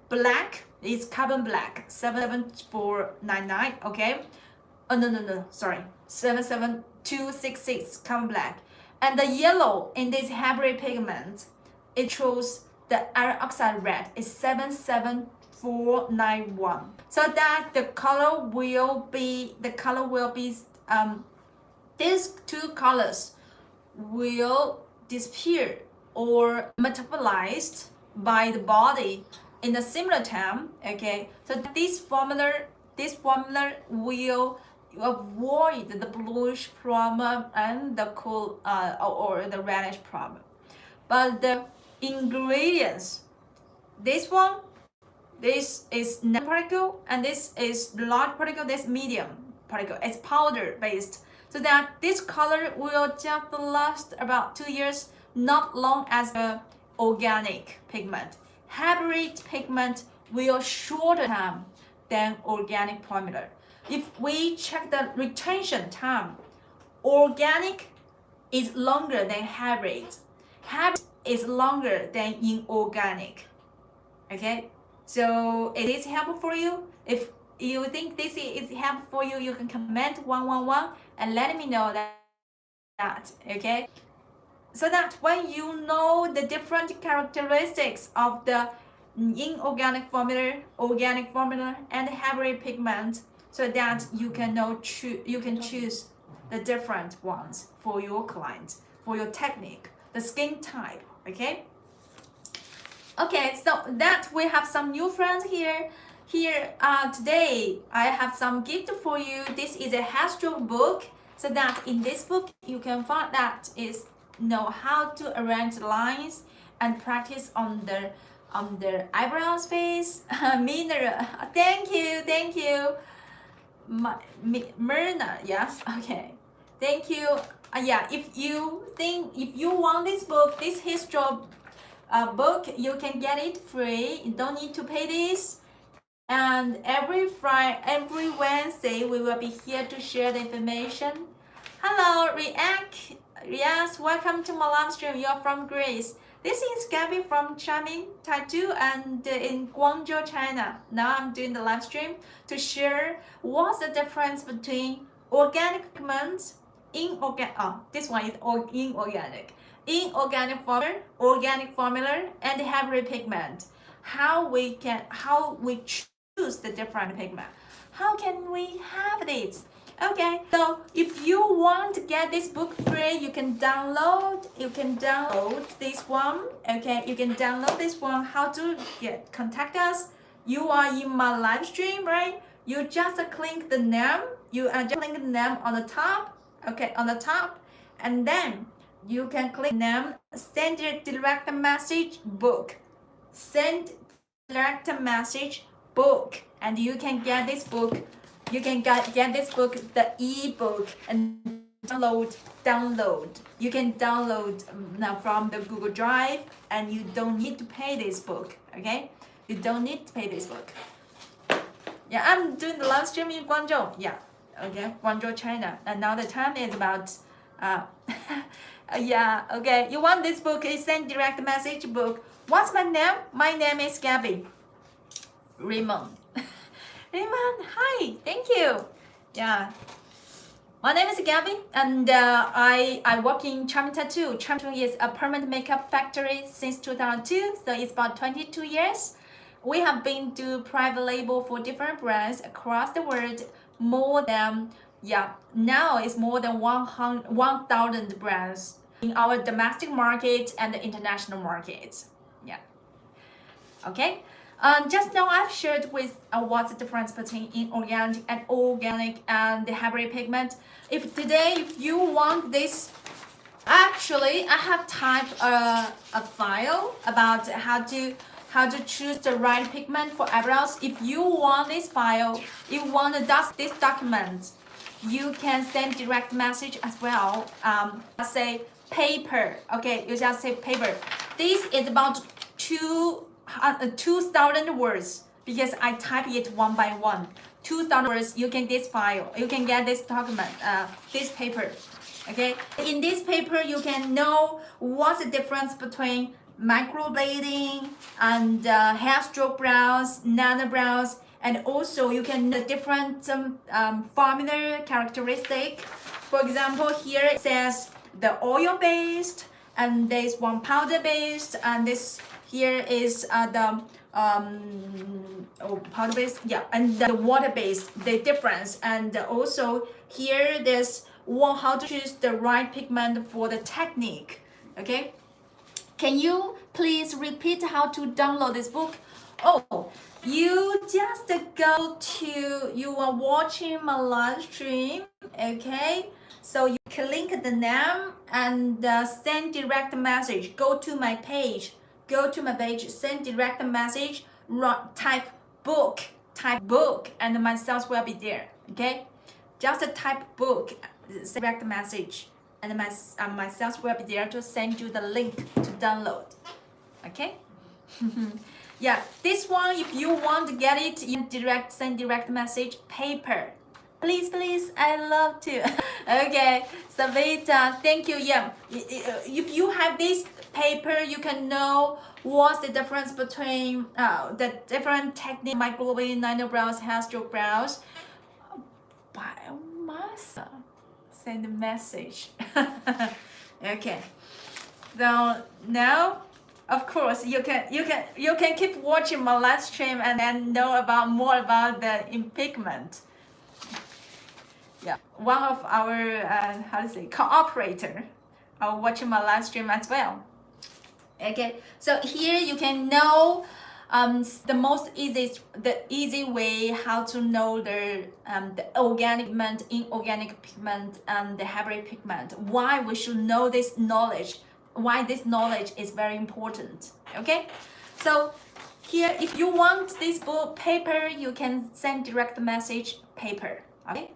S1: black, it's carbon black 77499, okay? Oh no, sorry, 77266 carbon black, and the yellow in this hybrid pigment, it shows the iron oxide red is 77491, so that the color will be these two colors will disappear or metabolized by the body in a similar time. Okay, so this formula will avoid the bluish problem and the cool or the reddish problem. But the ingredients, this is nanoparticle, and this is large particle, this medium particle. It's powder based, so that this color will just last about 2 years, not long as the organic pigment. Hybrid pigment will shorter time than organic formula. If we check the retention time, organic is longer than hybrid. Hybrid is longer than inorganic. Okay, so it is helpful for you. If you think this is helpful for you, you can comment 111 and let me know that. Okay, so that when you know the different characteristics of the inorganic formula, organic formula, and hybrid pigment, so that you can choose the different ones for your client, for your technique, the skin type. Okay, so that we have some new friends here. Today I have some gift for you. This is a hairstroke book, so that in this book you can find that is know how to arrange lines and practice on the eyebrows face. Mineral, thank you, Myrna. Yes, okay, thank you. Yeah, if you want this book, this history book, you can get it free. You don't need to pay this. And every Wednesday we will be here to share the information. Hello, Riaz, welcome to my live stream. You're from Greece. This is Gabby from Charming Tattoo and in Guangzhou, China. Now I'm doing the live stream to share what's the difference between organic pigments, this one is inorganic formula, organic formula, and hybrid pigment. How we choose the different pigment. How can we have this? Okay, so if you want to get this book free, you can download this one. Okay, you can download this one. How to contact us? You are in my live stream, right? You just click the name. You just click the name on the top. Okay, on the top, and then you can click name. Send your direct message book. Send direct message book, and you can get this book. You can get this book, the ebook, and download. You can download now from the Google Drive, and you don't need to pay this book. Okay, you don't need to pay this book. Yeah, I'm doing the live stream in Guangzhou. Yeah, okay, Guangzhou, China, and now the time is about. Yeah, okay. You want this book? Send direct message book. What's my name? My name is Gabby. Raymond. Raymond, hi, thank you. Yeah, my name is Gabby, and I work in Charming Tattoo. Charming Tattoo is a permanent makeup factory since 2002, so it's about 22 years. We have been to private label for different brands across the world, more than Yeah, now it's more than 1,000 brands in our domestic market and the international markets. Yeah. Okay. Just now I've shared with what's the difference between inorganic and organic and the hybrid pigment. If you want this, actually I have typed a file about how to choose the right pigment for eyebrows. If you want this file, you want this document, you can send direct message as well. Say paper. Okay, you just say paper. This is about 2,000 words because I type it one by one. 2,000 words. You can this file. You can get this document. This paper. Okay. In this paper, you can know what's the difference between microblading and hair stroke brows, nano brows, and also you can know different formula characteristic. For example, here it says the oil based, and there's one powder based, and this here is the powder based, yeah, and the water based, the difference. And also here there's how to choose the right pigment for the technique. Okay, can you please repeat how to download this book? Oh, you just go to, you are watching my live stream. Okay, so you click the name and send direct message. Go to my page, send direct message, type book, and my sales will be there. Okay, just type book, direct message, and my sales will be there to send you the link to download. Okay. Yeah, this one, if you want to get it, you send direct message, paper. Please, I love to. Okay, Savita, thank you. Yeah, if you have this paper, you can know what's the difference between the different technique, microblading, nano brows, hair stroke brows. But I must send a message. Okay, so now, of course, you can keep watching my live stream and then know more about the pigment. Yeah, one of our cooperator are watching my live stream as well. Okay, so here you can know the easy way how to know the organic pigment, inorganic pigment, and the hybrid pigment. Why we should know this knowledge? Why this knowledge is very important. Okay, so here, if you want this book paper, you can send direct message paper. Okay.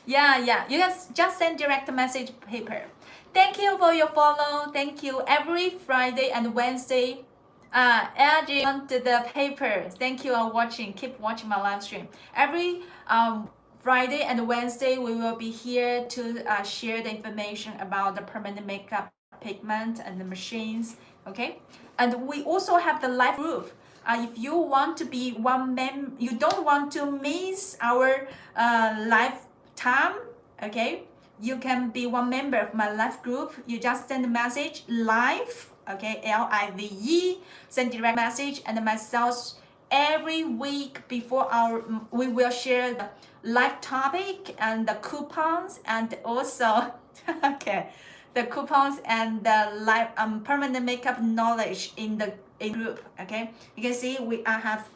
S1: yeah, you can just send direct message paper. Thank you for your follow. Thank you. Every Friday and Wednesday, add the paper. Thank you for watching. Keep watching my live stream. Every Friday and Wednesday, we will be here to share the information about the permanent makeup pigment and the machines. Okay, and we also have the live group. If you want to be you don't want to miss our live time. Okay, you can be one member of my live group. You just send a message live. Okay, LIVE, send direct message, and myself every week before we will share the live topic and the coupons, and also okay, the coupons and the live permanent makeup knowledge in the group. Okay, you can see we have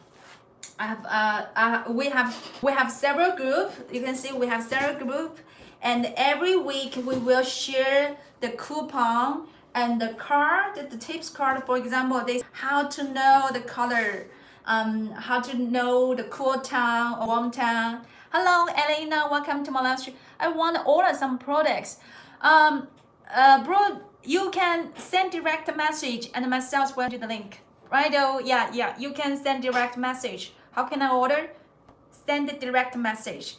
S1: several groups. You can see we have several groups, and every week we will share the coupon and the card, the tips card. For example, this how to know the color, how to know the cool tone or warm tone. Hello, Elena, welcome to my live stream. I want to order some products. Bro, you can send direct message and myself will do the link. Right? Oh, yeah, you can send direct message. How can I order? Send the direct message.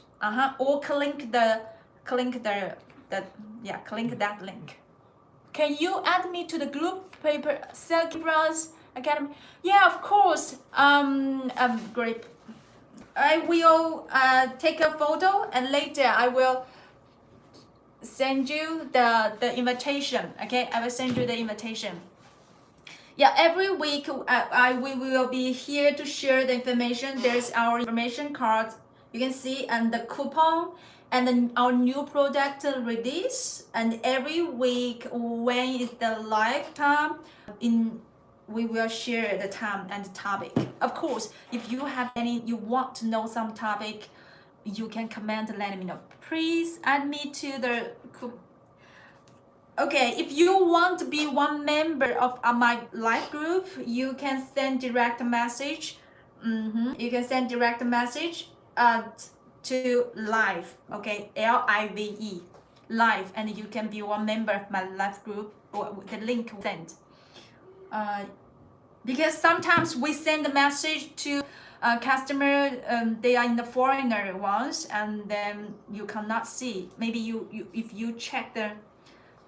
S1: Or click that link. Can you add me to the group paper Silky Brows Academy? Yeah, of course. Great. I will take a photo and later I will send you the invitation. Okay, I will send you the invitation. Yeah, every week we will be here to share the information. There's our information card, you can see, and the coupon and then our new product release, and every week when is the live time we will share the time and the topic. Of course, if you have any, you want to know some topic, you can comment and let me know. Please add me to the okay, if you want to be one member of my live group, you can send direct message. You can send direct message to live, okay, LIVE, live, and you can be one member of my live group, or the link sent. Because sometimes we send a message to customer, they are in the foreigner ones, and then you cannot see. Maybe you if you check the,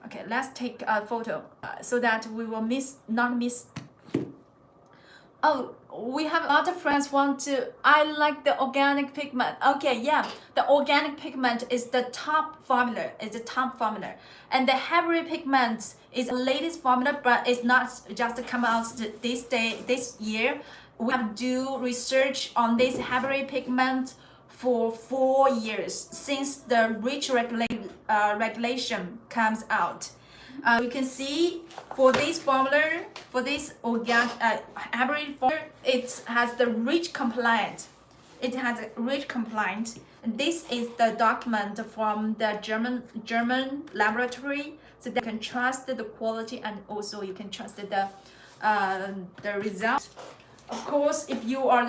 S1: okay, let's take a photo so that we will not miss. Oh, we have a lot of friends want to, I like the organic pigment. Okay, yeah, the organic pigment is the top formula, and the heavy pigment is the latest formula, but it's not just come out this year. We have do research on this heavy pigment for 4 years since the REACH regulation comes out. You can see for this formula, for this organic hybrid formula, it has the REACH compliant. It has a REACH compliant. This is the document from the German laboratory, so that you can trust the quality, and also you can trust the result. Of course, if you are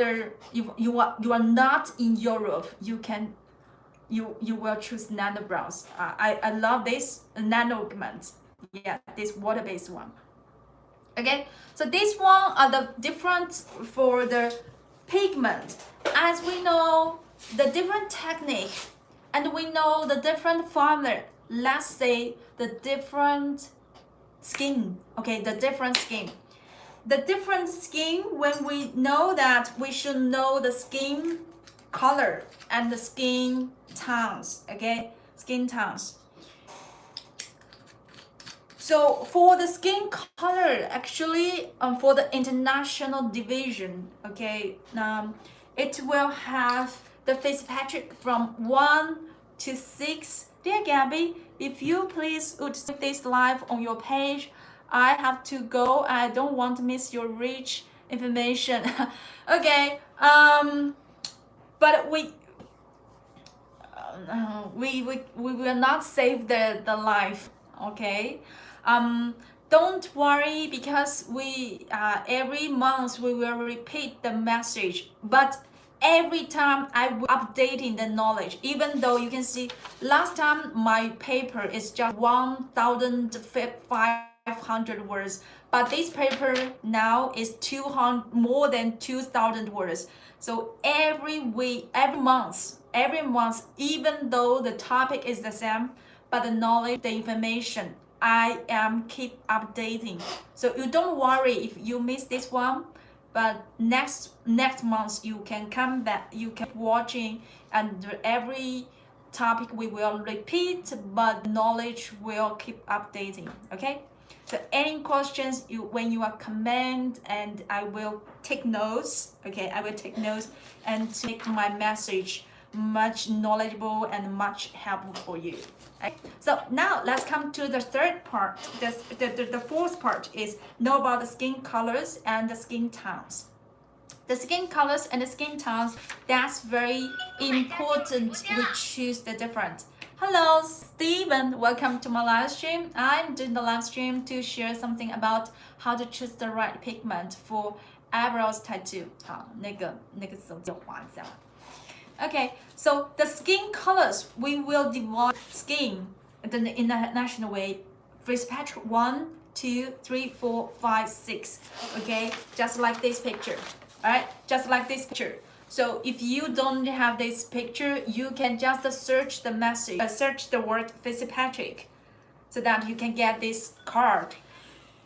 S1: not in Europe, you will choose nano brows. I love this nano pigment. Yeah, this water-based one. Okay, so this one are the different for the pigment. As we know the different technique, and we know the different formula. Let's say the different skin. Okay, the different skin. The different skin, when we know that, we should know the skin color and the skin tones. Okay, skin tones. So for the skin color, actually, for the international division, okay, it will have the Fitzpatrick from 1 to 6. Dear Gabby, if you please would save this live on your page, I have to go. I don't want to miss your rich information. Okay, but we will not save the life. Okay. Don't worry, because we every month we will repeat the message, but every time I will updating the knowledge. Even though you can see last time my paper is just 1,500 words, but this paper now is more than 2,000 words. So every week, every month, even though the topic is the same, but the knowledge, the information, I am keep updating. So you don't worry if you miss this one, but next month you can come back, you can watching, and every topic we will repeat, but knowledge will keep updating. Okay, so any questions, when you are comment, and I will take notes. Okay, I will take notes and make my message much knowledgeable and much helpful for you. Okay? So now let's come to the third part. The fourth part is know about the skin colors and the skin tones. The skin colors and the skin tones, that's very important. We choose the different. Hello, Steven. Welcome to my live stream. I'm doing the live stream to share something about how to choose the right pigment for eyebrows tattoo. 好，那个手机滑一下。Okay, so the skin colors, we will divide skin in the international way. Fitzpatrick 1, 2, 3, 4, 5, 6. Okay, just like this picture. Alright, just like this picture. So if you don't have this picture, you can just search the message, search the word Fitzpatrick, so that you can get this card.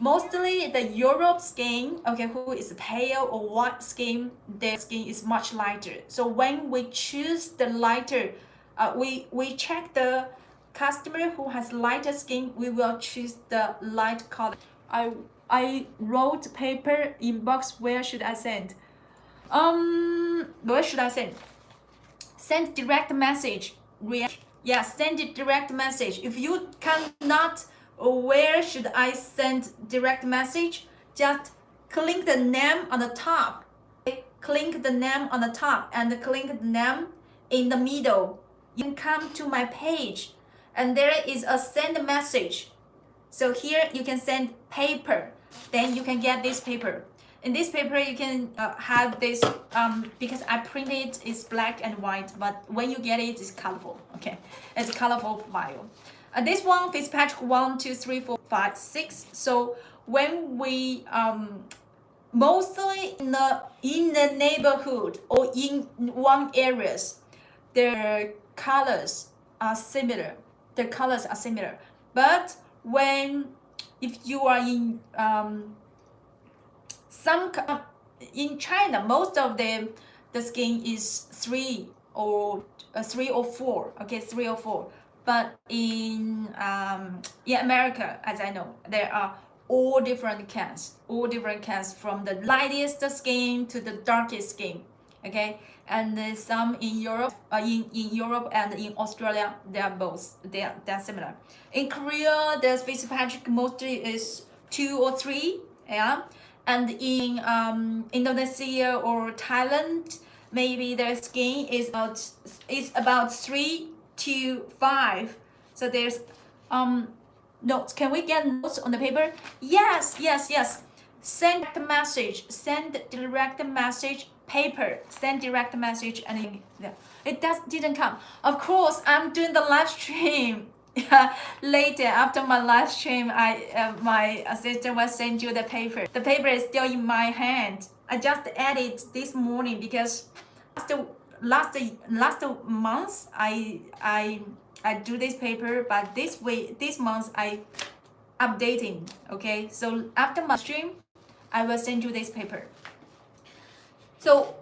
S1: Mostly the Europe skin, okay, who is pale or white skin, their skin is much lighter. So when we choose the lighter, we check the customer who has lighter skin, we will choose the light color. I wrote paper inbox. Where should I send? Where should I send? Send direct message. Yeah, send it direct message. If you cannot, where should I send direct message? Just click the name on the top. Okay? Click the name on the top and click the name in the middle. You can come to my page and there is a send message. So here you can send paper. Then you can get this paper. In this paper, you can have this, because I printed it's black and white, but when you get it, it's colorful, okay? It's a colorful file. This one, Fitzpatrick 1, 2, 3, 4, 5, 6. So when we, mostly in the neighborhood or in one areas, their colors are similar. The colors are similar. But if you are in, in China, most of the skin is 3 or 4, okay, 3 or 4. But in America, as I know, there are all different kinds from the lightest skin to the darkest skin, okay. And some in Europe, in Europe and in Australia, they are both they're similar. In Korea, the Fitzpatrick mostly is 2 or 3, yeah. And in Indonesia or Thailand, maybe their skin is about 3 to 5. So there's notes. Can we get notes on the paper? Yes. Send the message. Send direct message. Paper. Send direct message, and it didn't come. Of course, I'm doing the live stream. Later, after my live stream, my assistant will send you the paper. The paper is still in my hand. I just added this morning because last month I do this paper, but this month I updating. Okay, so after my stream, I will send you this paper. So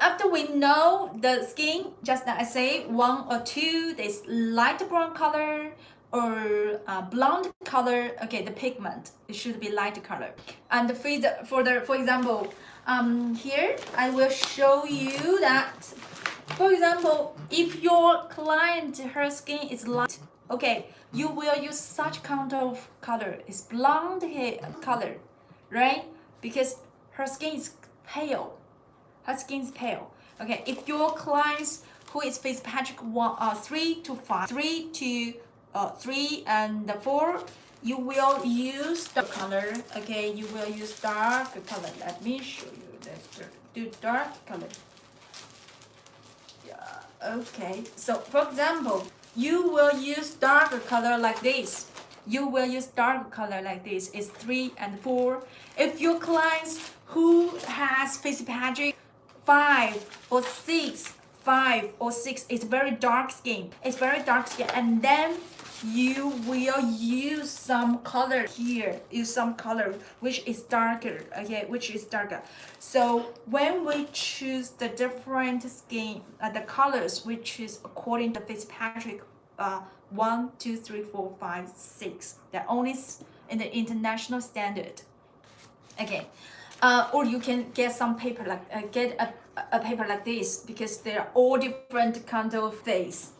S1: after we know the skin, just like I say, 1 or 2, this light brown color or blonde color. Okay, the pigment, it should be light color. And for example, here I will show you that. For example, if your client, her skin is light, okay, you will use such kind of color. It's blonde hair color, right? Because her skin is pale. Her skin is pale. Okay, if your clients who is Fitzpatrick 3 to 5, 3 to 3 and 4, you will use the color. Okay, you will use dark color. Let me show you this. Do dark color. Yeah. Okay. So for example, you will use dark color like this. You will use dark color like this. It's 3 and 4. If your clients who has Fitzpatrick 5 or 6, 5 or 6 is very dark skin. It's very dark skin, and then you will use some color here. Use some color which is darker. Okay, which is darker. So when we choose the different skin, the colors which is according to Fitzpatrick 1, 2, 3, 4, 5, 6. They're only in the international standard. Okay. Or you can get some paper like get a paper like this, because they are all different kind of face.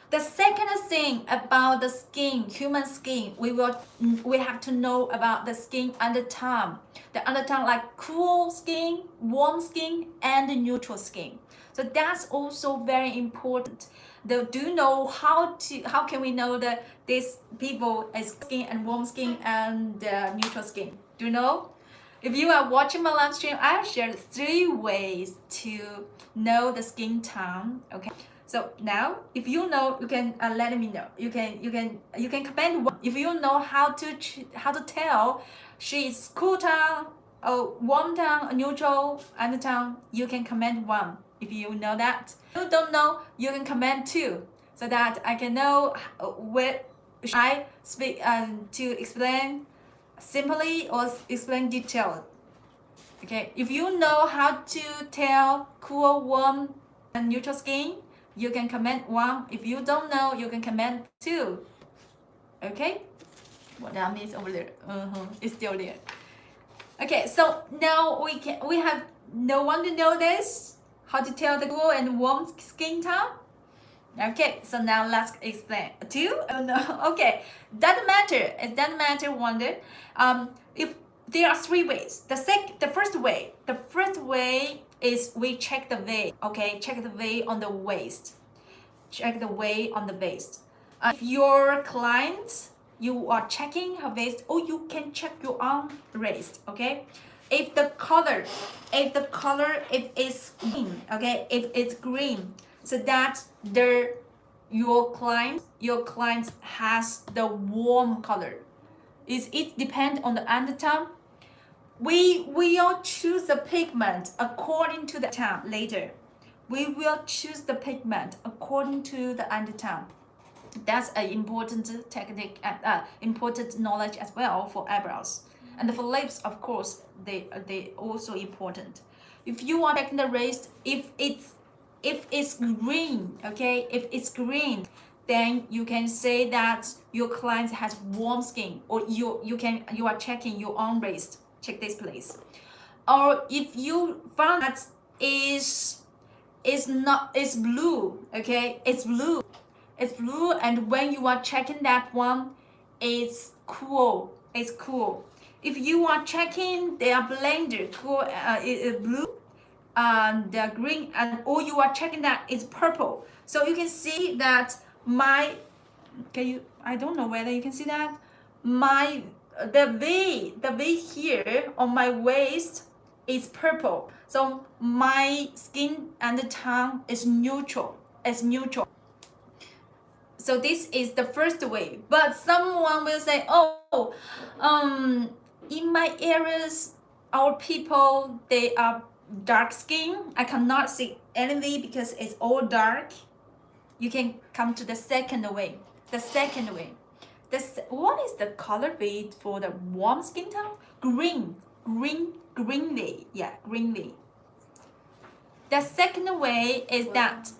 S1: The second thing about the skin, human skin, we have to know about the skin undertone. The undertone like cool skin, warm skin, and neutral skin. So that's also very important. Do you know how can we know that these people is skin and warm skin and neutral skin? Do you know? If you are watching my live stream, I have shared 3 ways to know the skin tone. Okay, so now if you know, you can let me know. You can comment 1. If you know how to tell she is cool tone or warm tone, neutral undertone, you can comment 1. If you know that. If you don't know, you can comment 2, so that I can know what should I speak to explain simply or explain detailed. Okay, if you know how to tell cool, warm, and neutral skin, you can comment 1. If you don't know, you can comment 2. Okay, what that means over there? It's still there. Okay, so now we have no one to know this, how to tell the cool and warm skin tone. Okay, so now let's explain. 2? Oh no. Okay, doesn't matter. It doesn't matter. Wonder. If there are 3 ways. The first way is we check the weight. Okay, check the weight on the waist. Check the weight on the waist. If your client, you are checking her waist, or you can check your arm waist. Okay, if the color, if it's green, okay, if it's green, so that your client has the warm color. It depends on the undertone. We will choose the pigment according to the tone later. We will choose the pigment according to the undertone. That's an important technique and important knowledge as well for eyebrows. And for lips, of course, they also important. If you are checking the waist, if it's green, okay, if it's green, then you can say that your client has warm skin, or you are checking your own waist. Check this place. Or if you found that is blue, okay, it's blue, and when you are checking that one, it's cool. If you are checking they are blended, cool, blue and green, and or you are checking that it's purple. So you can see that I don't know whether you can see that the V here on my waist is purple. So my skin and the tongue is neutral. So this is the first way. But someone will say, oh, in my areas, our people, they are dark skin. I cannot see anything because it's all dark. You can come to the second way. What is the color bead for the warm skin tone? Greenly. Yeah, greenly. The second way is that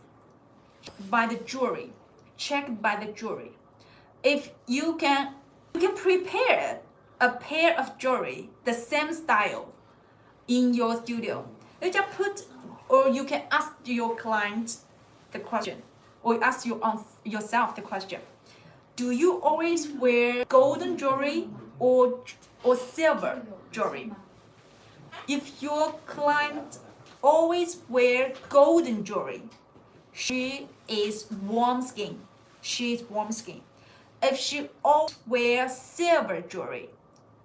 S1: by the jewelry. Check by the jewelry. If you can prepare a pair of jewelry the same style in your studio. You just put, or you can ask your client the question, or ask yourself the question. Do you always wear golden jewelry or silver jewelry? If your client always wear golden jewelry, she is warm skin. If she always wears silver jewelry,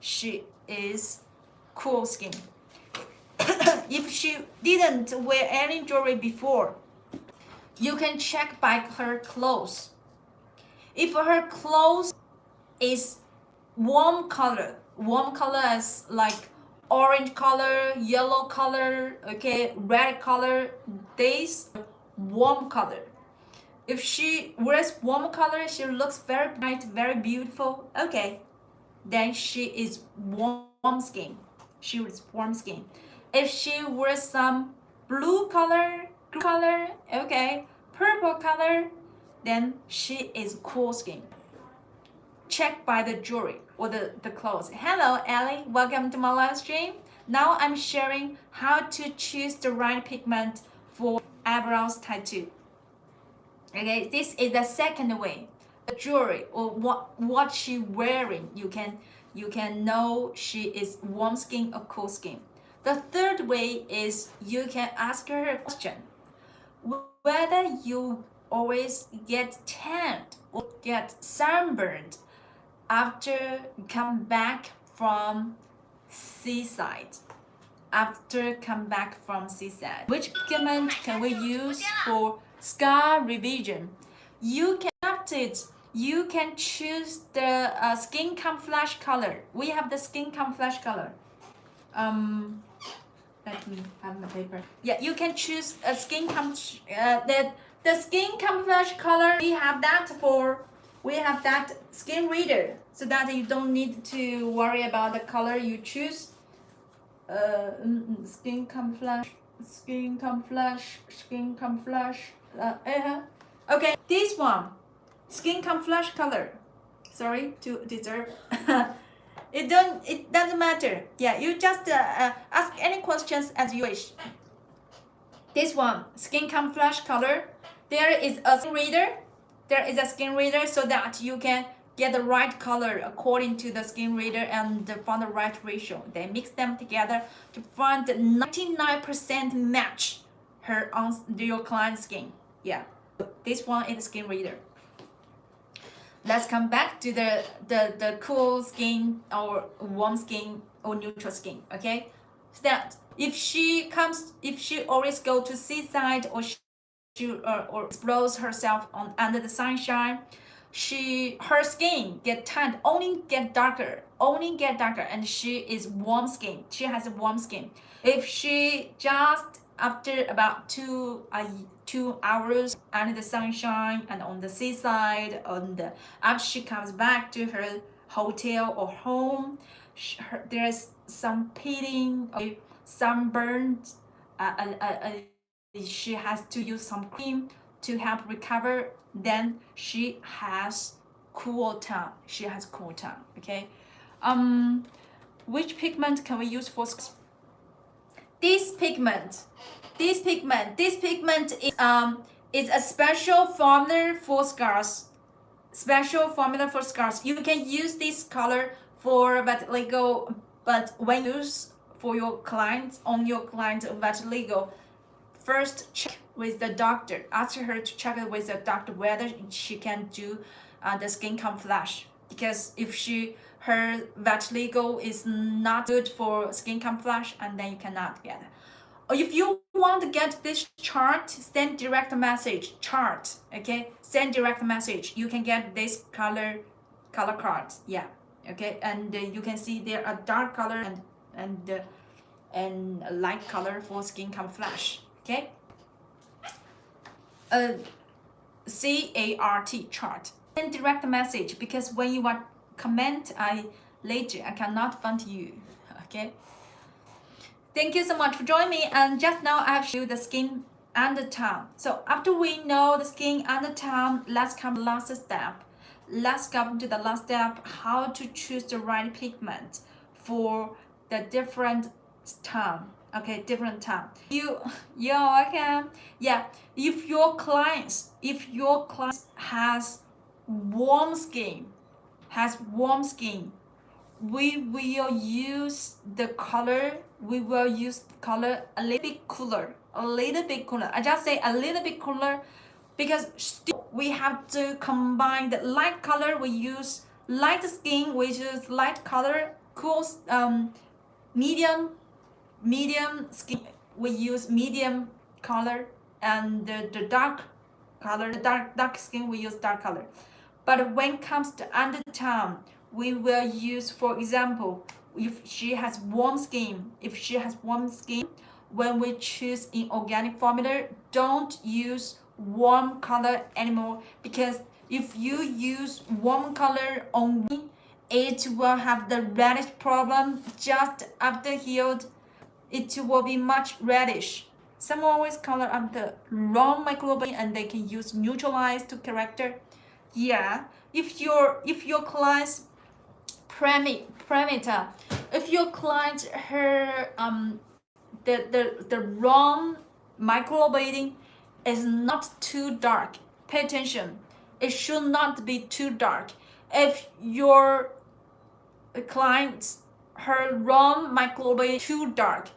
S1: she is cool skin. If she didn't wear any jewelry before, you can check by her clothes. If her clothes is warm color is like orange color, yellow color, okay, red color, this warm color. If she wears warm color, she looks very bright, very beautiful. Okay, then she is warm skin. If she wears some blue color, green color, okay, purple color, then she is cool skin. Check by the jewelry or the clothes. Hello, Ellie. Welcome to my live stream. Now I'm sharing how to choose the right pigment for eyebrows tattoo. Okay, this is the second way. The jewelry or what she wearing, you can know she is warm skin or cool skin. The third way is you can ask her a question. Whether you always get tanned or get sunburned after you come back from seaside. Which pigment can we use for scar revision? You can choose the skin camouflage color. We have the skin camouflage color. Let me have my paper. Yeah, you can choose a skin the skin camouflage color. We have that skin reader, so that you don't need to worry about the color you choose. Skin camouflage. Okay, this one, skin camouflage color. Sorry to disturb. It doesn't matter. Yeah, you just ask any questions as you wish. This one, skin camouflage color. there is a skin reader. There is a skin reader so that you can get the right color according to the skin reader and find the right ratio. They mix them together to find the 99% match her on your client's skin. Yeah, this one is skin reader. Let's come back to the cool skin or warm skin or neutral skin. Okay, so that if she always go to seaside or or expose herself under the sunshine, her skin get tanned, only get darker, and she is warm skin. She has a warm skin. If she just after about 2 hours under the sunshine and on the seaside, after she comes back to her hotel or home, there's some peeling or sunburned. She has to use some cream to help recover. Then she has cool tone. Okay. Which pigment can we use for scars? This pigment is a special formula for scars. You can use this color for vitiligo, but when you use for your clients vitiligo, first check with the doctor. Ask her to check it with the doctor whether she can do the skin camouflage. Because if her vitiligo is not good for skin camouflage, and then you cannot get it. Or if you want to get this chart, send direct message chart. Okay, send direct message. You can get this color cards. Yeah. Okay, and you can see there are dark color and a light color for skin camouflage. Okay. CART chart. Send direct message, because when you want comment, I cannot find you. Okay. Thank you so much for joining me. And just now I have shown you the skin and the tone. So after we know the skin and the tone, let's come to the last step. How to choose the right pigment for the different tone. Okay, different tone. You're welcome. Yeah, if your client has warm skin, we will use the color. A little bit cooler. I just say a little bit cooler, because still we have to combine the light color. We use light skin, which is light color. Cool, medium skin, we use medium color, and the dark skin, we use dark color. But when it comes to undertone, we will use, for example, if she has warm skin, when we choose in organic formula, don't use warm color anymore, because if you use warm color only, it will have the reddish problem. Just after healed, it will be much reddish. Some always color up the wrong microbiome, and they can use neutralize to character. Yeah, if your client's parameter, if your client her the wrong microbiome is not too dark, pay attention. It should not be too dark. If your client's her wrong microbiome too dark,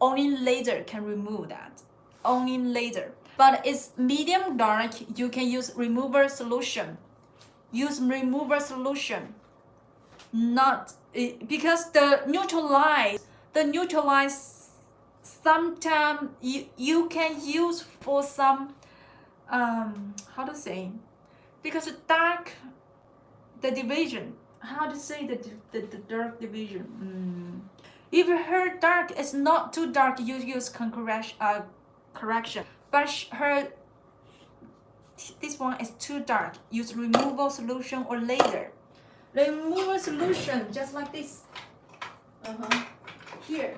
S1: only laser can remove that. Only laser. But it's medium dark, you can use remover solution. Not because the neutralize sometimes you can use for some how to say, because the division, how to say the dark division. If her dark is not too dark, you use correction. But this one is too dark, use removal solution or laser. Removal solution, just like this. Here.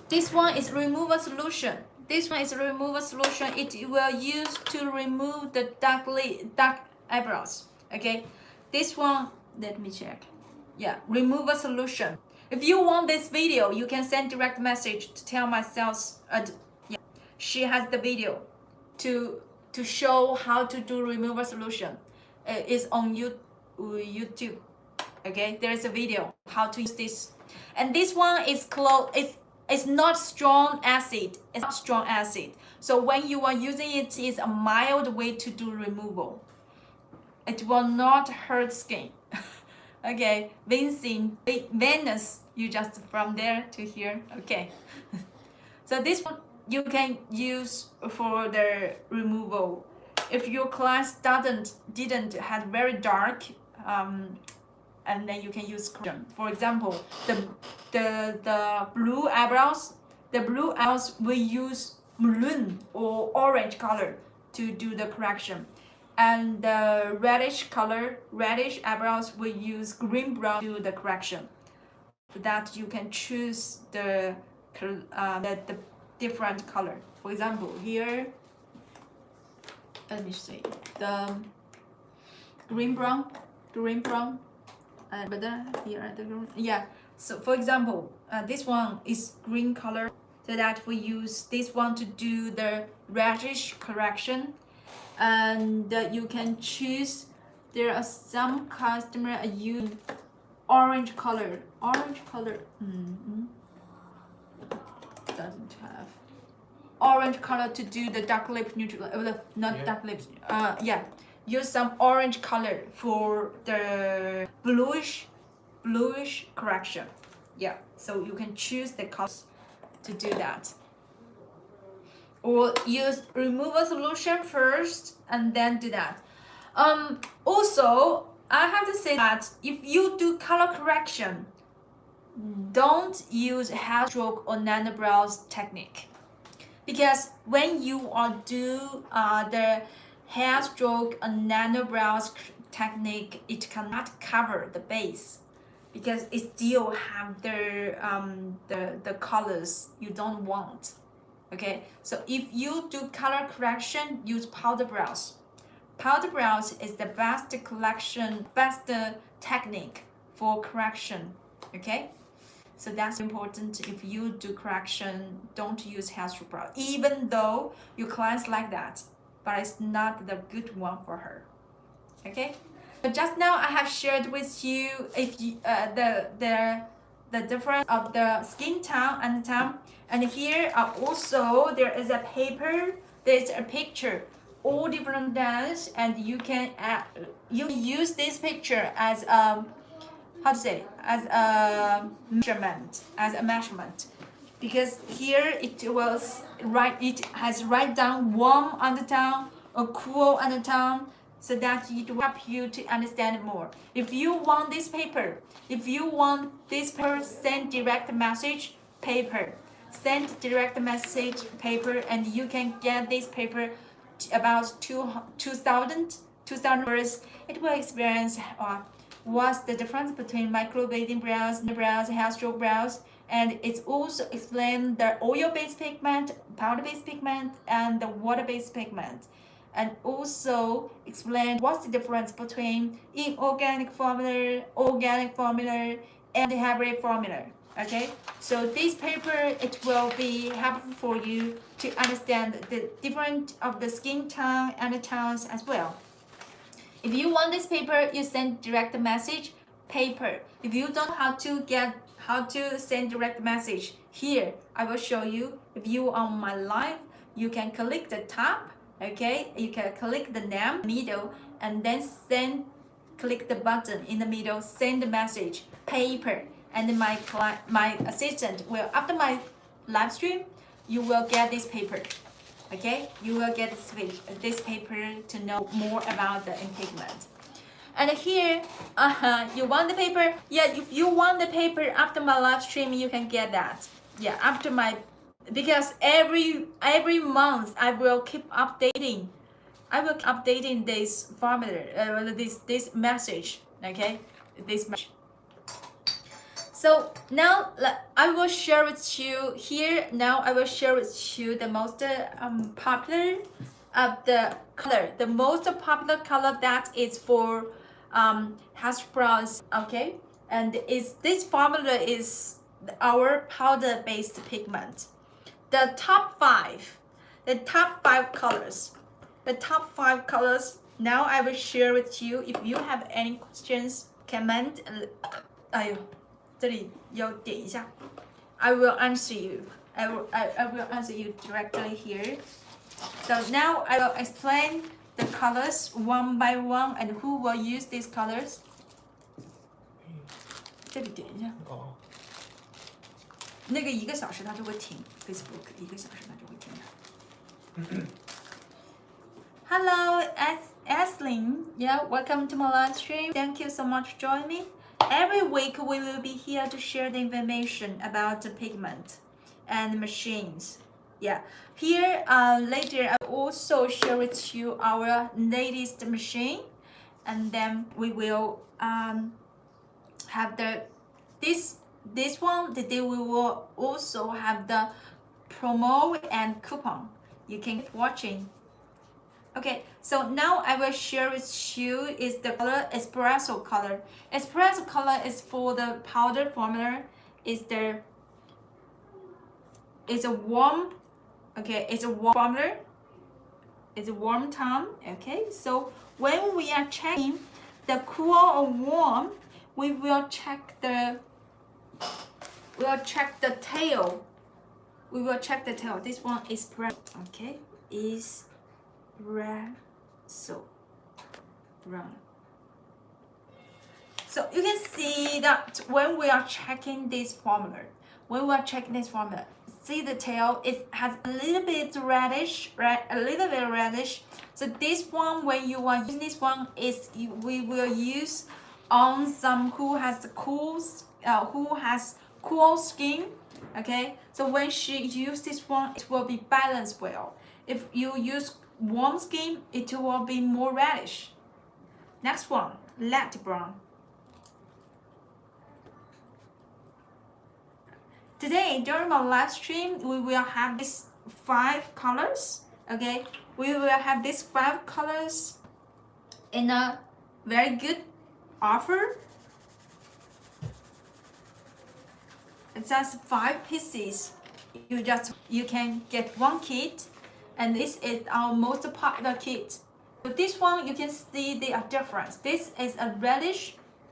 S1: This one is removal solution. It will use to remove the dark eyebrows. Okay. This one, let me check. Yeah, removal solution. If you want this video, you can send direct message to tell my sales. Yeah, she has the video to to show how to do remover solution. It's on YouTube. Okay, there is a video how to use this, and this one is it's not strong acid. It's not strong acid. So when you are using it, it's a mild way to do removal. It will not hurt skin. Okay, Venus, you just from there to here. Okay. So this one you can use for the removal. If your class didn't have very dark, and then you can use correction. For example, the blue eyebrows, will use maroon or orange color to do the correction, and the reddish eyebrows will use green brown to do the correction. So that you can choose the different color. For example, here, let me see, the green brown, but here at the green, yeah. So for example, this one is green color, so that we use this one to do the reddish correction, and you can choose. There are some customer using orange color. Doesn't have orange color to do the dark lip neutral, dark lips, yeah, use some orange color for the bluish correction. Yeah, so you can choose the colors to do that, or use remover solution first and then do that. Also, I have to say that if you do color correction, don't use hair stroke or nano brows technique, because when you are do the hair stroke and nano brows technique, it cannot cover the base because it still have the colors you don't want. Okay, so if you do color correction, use powder brows. Powder brows is the best technique for correction. Okay, so that's important. If you do correction, don't use hair stroke brow, even though your clients like that, but it's not the good one for her. Okay, so just now I have shared with you if you, the difference of the skin tone and tone, and here also there is a paper, there's a picture, all different dance, and you can use this picture as a as a measurement, because here it has write down warm undertone or cool undertone, so that it will help you to understand more. If you want this paper, send direct message paper, and you can get this paper about 2,000 words. It will experience what's the difference between microblading brows, hair stroke brows, and it's also explain the oil-based pigment, powder-based pigment, and the water-based pigment, and also explain what's the difference between inorganic formula, organic formula, and hybrid formula. Okay, so this paper, it will be helpful for you to understand the difference of the skin tone and the tones as well. If you want this paper, you send direct message paper. If you don't know how to send direct message, here I will show you. If you are on my live, you can click the top. Okay, you can click the name middle, and then click the button in the middle, send the message paper, and my assistant will, after my live stream, you will get this paper. Okay, you will get this paper to know more about the ink pigment. And here, you want the paper? Yeah, if you want the paper after my live stream, you can get that. Yeah, after my, because every month I will keep updating. This formula, this message. Okay, this message. So now I will share with you here. Now I will share with you the most popular of the color. The most popular color that is for hash browns. Okay, and this formula is our powder-based pigment. The top five colors. the top 5 colors. Now I will share with you. If you have any questions, comment. 哎呦，这里要点一下。I will answer you. I will answer you directly here. So now I will explain the colors one by one and who will use these colors. 这里点一下。
S2: 哦。
S1: 那个1个小时它就会停 ，Facebook 1个小时它就会停的。Hello, Aslin. Yeah, welcome to my live stream. Thank you so much for joining me. Every week we will be here to share the information about the pigment and machines. Yeah, here later I will also share with you our latest machine, and then we will have this one. Today we will also have the promo and coupon. You can keep watching. Okay, so now I will share with you is the color espresso color. Espresso color is for the powder formula. It's a warm, okay, it's a warm formula. It's a warm tone. Okay, so when we are checking the cool or warm, we will check the tail. We will check the tail. This one is okay, is espresso brown. So you can see that when we are checking this formula, see the tail, it has a little bit reddish, right? A little bit reddish. So this one, when you are using this one, we will use on some who has cool skin. Okay, so when she use this one, it will be balanced well. If you use warm skin, it will be more reddish. Next one, light brown. Today during my live stream, we will have these 5 colors. Okay, we will have these 5 colors in a very good offer. It's just 5 pieces. You can get 1 kit, and this is our most popular kit. But this one you can see the difference. This is a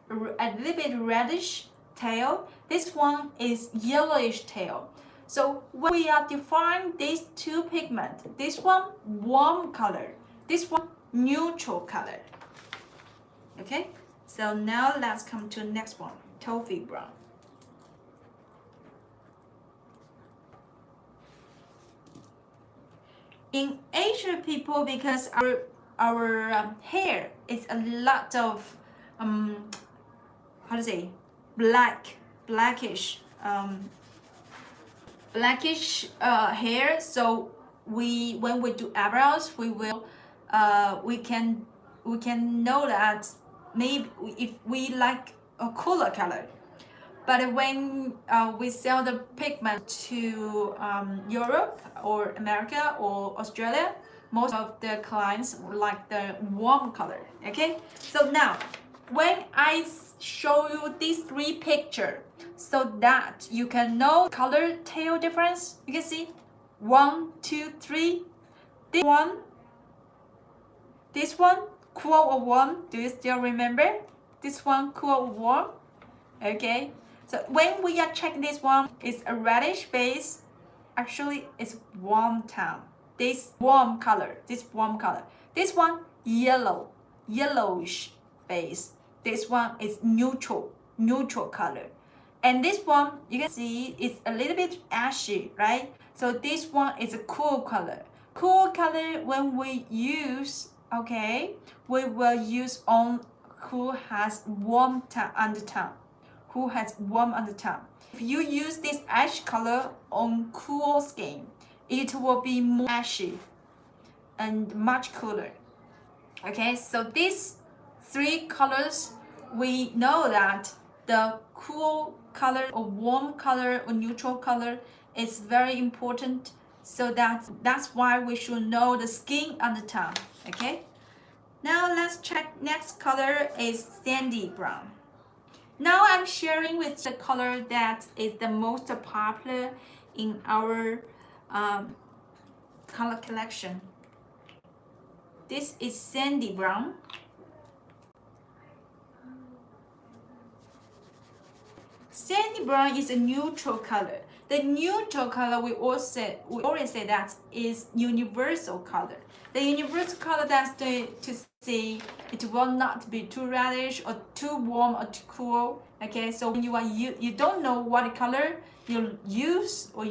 S1: little bit reddish tail. This one is yellowish tail. So when we are defining these 2 pigments, this one warm color, this one neutral color. Okay, so now let's come to the next one, toffee brown. In Asian people, because our hair is a lot of how to say, blackish hair. So when we do eyebrows, we can know that maybe if we like a cooler color. But when we sell the pigment to Europe or America or Australia, most of the clients like the warm color. Okay, so now when I show you these 3 pictures, so that you can know color tail difference, you can see 1, 2, 3. This one cool or warm. Do you still remember? This one cool or warm. Okay. So when we are checking this one, it's a reddish base. Actually, it's warm tone. This warm color. This one yellowish base. This one is neutral color. And this one, you can see it's a little bit ashy, right? So this one is a cool color. Cool color when we use, okay, we will use on who has warm undertone. If you use this ash color on cool skin, it will be more ashy and much cooler. Okay, so these 3 colors, we know that the cool color or warm color or neutral color is very important. So that's why we should know the skin undertone. Okay, now let's check. Next color is sandy brown. Now I'm sharing with the color that is the most popular in our color collection. This is sandy brown. Sandy brown is a neutral color. The neutral color we always say that is universal color. The universal color that's to say it will not be too reddish or too warm or too cool. Okay, so when you don't know what color you use, or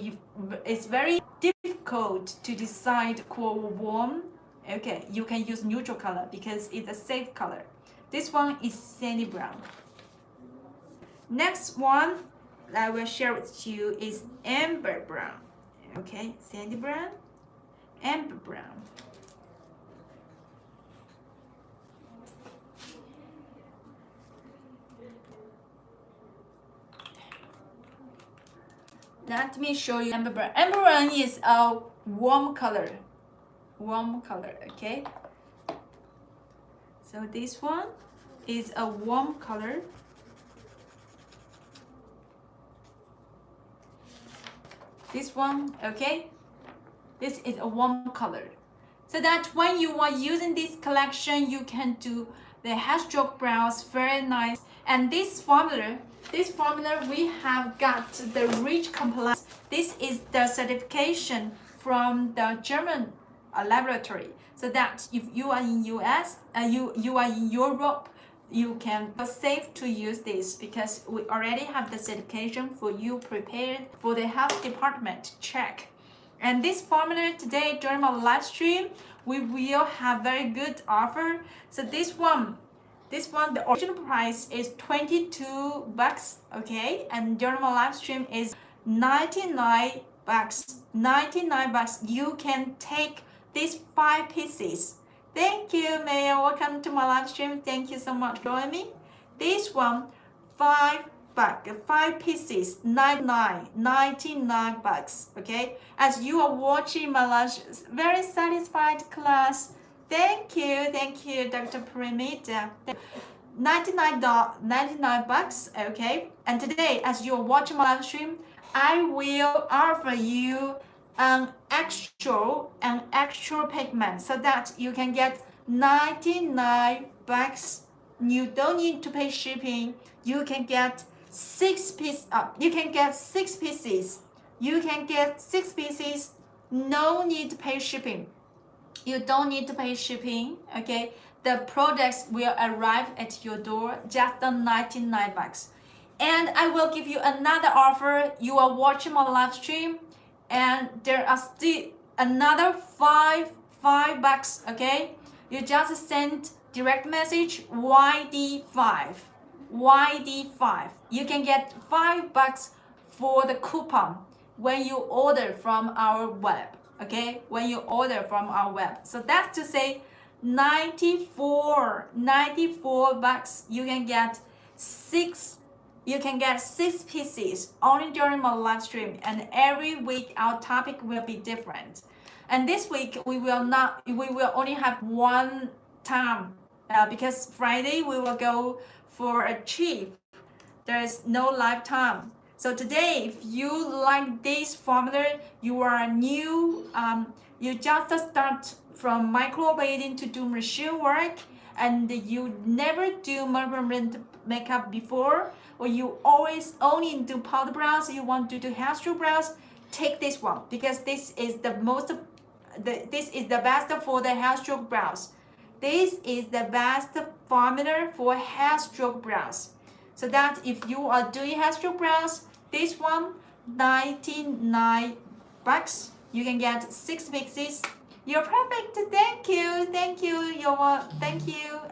S1: it's very difficult to decide cool or warm. Okay, you can use neutral color because it's a safe color. This one is sandy brown. Next one I will share with you is amber brown. Okay, sandy brown, amber brown. Let me show you amber brown. Amber brown is a warm color. Warm color, okay? So this one is a warm color. This one, okay? This is a warm color. So that when you are using this collection, you can do the hair stroke brows very nice. And this formula we have got the rich compliance. This is the certification from the German laboratory. So that if you are in US, you are in Europe, you can feel safe to use this because we already have the certification for you prepared for the health department check. And this formula today during my live stream, we will have very good offer. So this one, the original price is $22, okay? And during my live stream is $99. $99. You can take these 5 pieces. Thank you, Maya. Welcome to my live stream. Thank you so much for joining me. This one, 5 pieces, $99. Okay. As you are watching my live, very satisfied class. Thank you, Dr. Paramita. $99. Okay. And today, as you are watching my live stream, I will offer you an actual pigment so that you can get $99. You don't need to pay shipping. You can get 6 pieces. You can get 6 pieces. You can get 6 pieces. No need to pay shipping. You don't need to pay shipping. Okay, the products will arrive at your door just $99. And I will give you another offer. You are watching my live stream, and there are still another $5. Okay, you just send direct message YD5. You can get $5 for the coupon when you order from our web. Okay, when you order from our web. So that's to say $94. You can get 6 pieces only during my live stream, and every week our topic will be different. And this week we will only have one time because Friday we will go for a trip. There is no live time. So today, if you like this formula, you are new, you just start from microblading to do machine work, and you never do permanent makeup before, or you always only do powder brows, you want to do hair stroke brows, take this one because this is the best for the hair stroke brows. This is the best formula for hair stroke brows. So that if you are doing hair stroke brows, this one $99. You can get 6 pieces. You're perfect. Thank you. Thank you.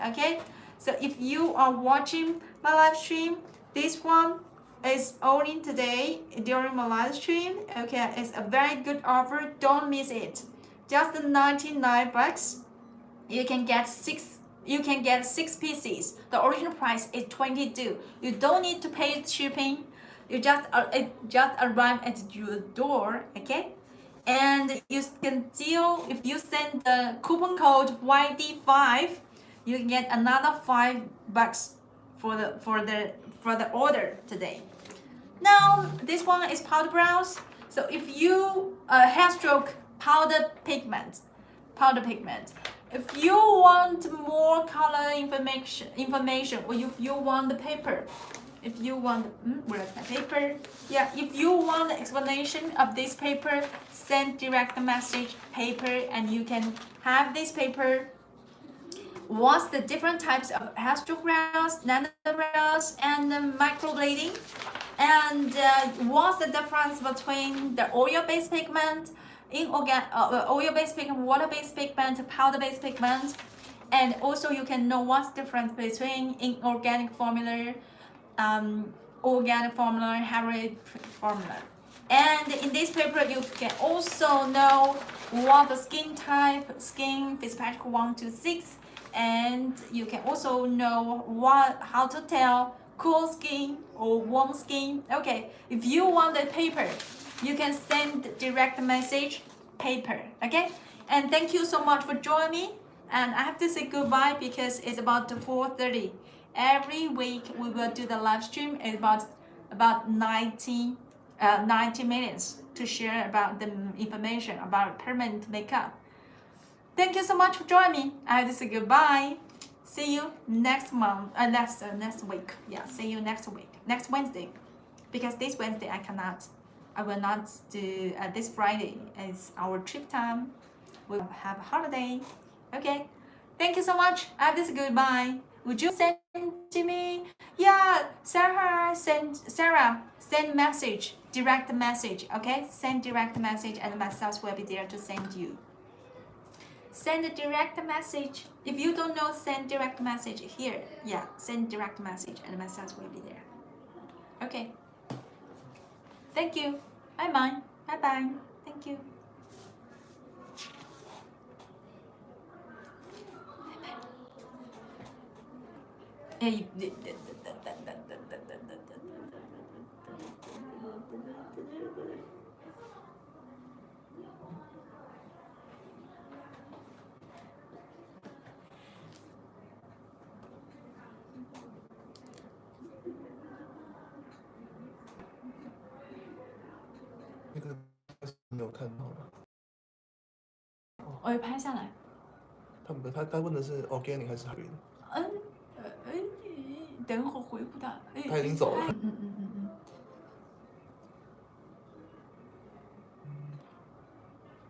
S1: Okay. So if you are watching my live stream, this one is only today during my live stream. Okay, it's a very good offer. Don't miss it. Just $99. You can get 6 pieces. The original price is $22. You don't need to pay shipping. You just arrive at your door, okay? And you can still, if you send the coupon code YD5, you can get another $5 for the order today. Now this one is powder brows. So if you hair stroke powder pigment, If you want more color information, or if you want the paper, if you want, where's my paper? Yeah, if you want the explanation of this paper, send direct message paper, and you can have this paper. What's the different types of histographs, nanographs, and microblading? And what's the difference between the oil-based pigment, oil-based pigment, water-based pigment, powder-based pigment? And also you can know what's the difference between inorganic formula, organic formula, hybrid formula. And in this paper, you can also know what the skin type, skin Fitzpatrick 1 to 6, and you can also know how to tell cool skin or warm skin. Okay, if you want the paper, you can send direct message paper. Okay, and thank you so much for joining me. And I have to say goodbye because it's about 4:30. Every week we will do the live stream about 90 minutes to share about the information about permanent makeup. Thank you so much for joining me. I have to say goodbye. See you next month, next week. Yeah, see you next week, next Wednesday, because this Wednesday I will not do. This Friday is our trip time. We'll have a holiday. Okay. Thank you so much. I have to say goodbye. Would you send to me? Yeah, Sarah, send message, direct message. Okay, send direct message, and myself will be there to send you. Send a direct message. If you don't know, send direct message here. Yeah, send direct message, and myself will be there. Okay. Thank you. Bye bye. Bye bye. Thank you. Hey.
S2: 那个没有看到吗？
S1: 我有拍下来。
S2: 他问的是 organic 还是 hybrid？
S1: 等会儿回不到。
S2: 他已经走了。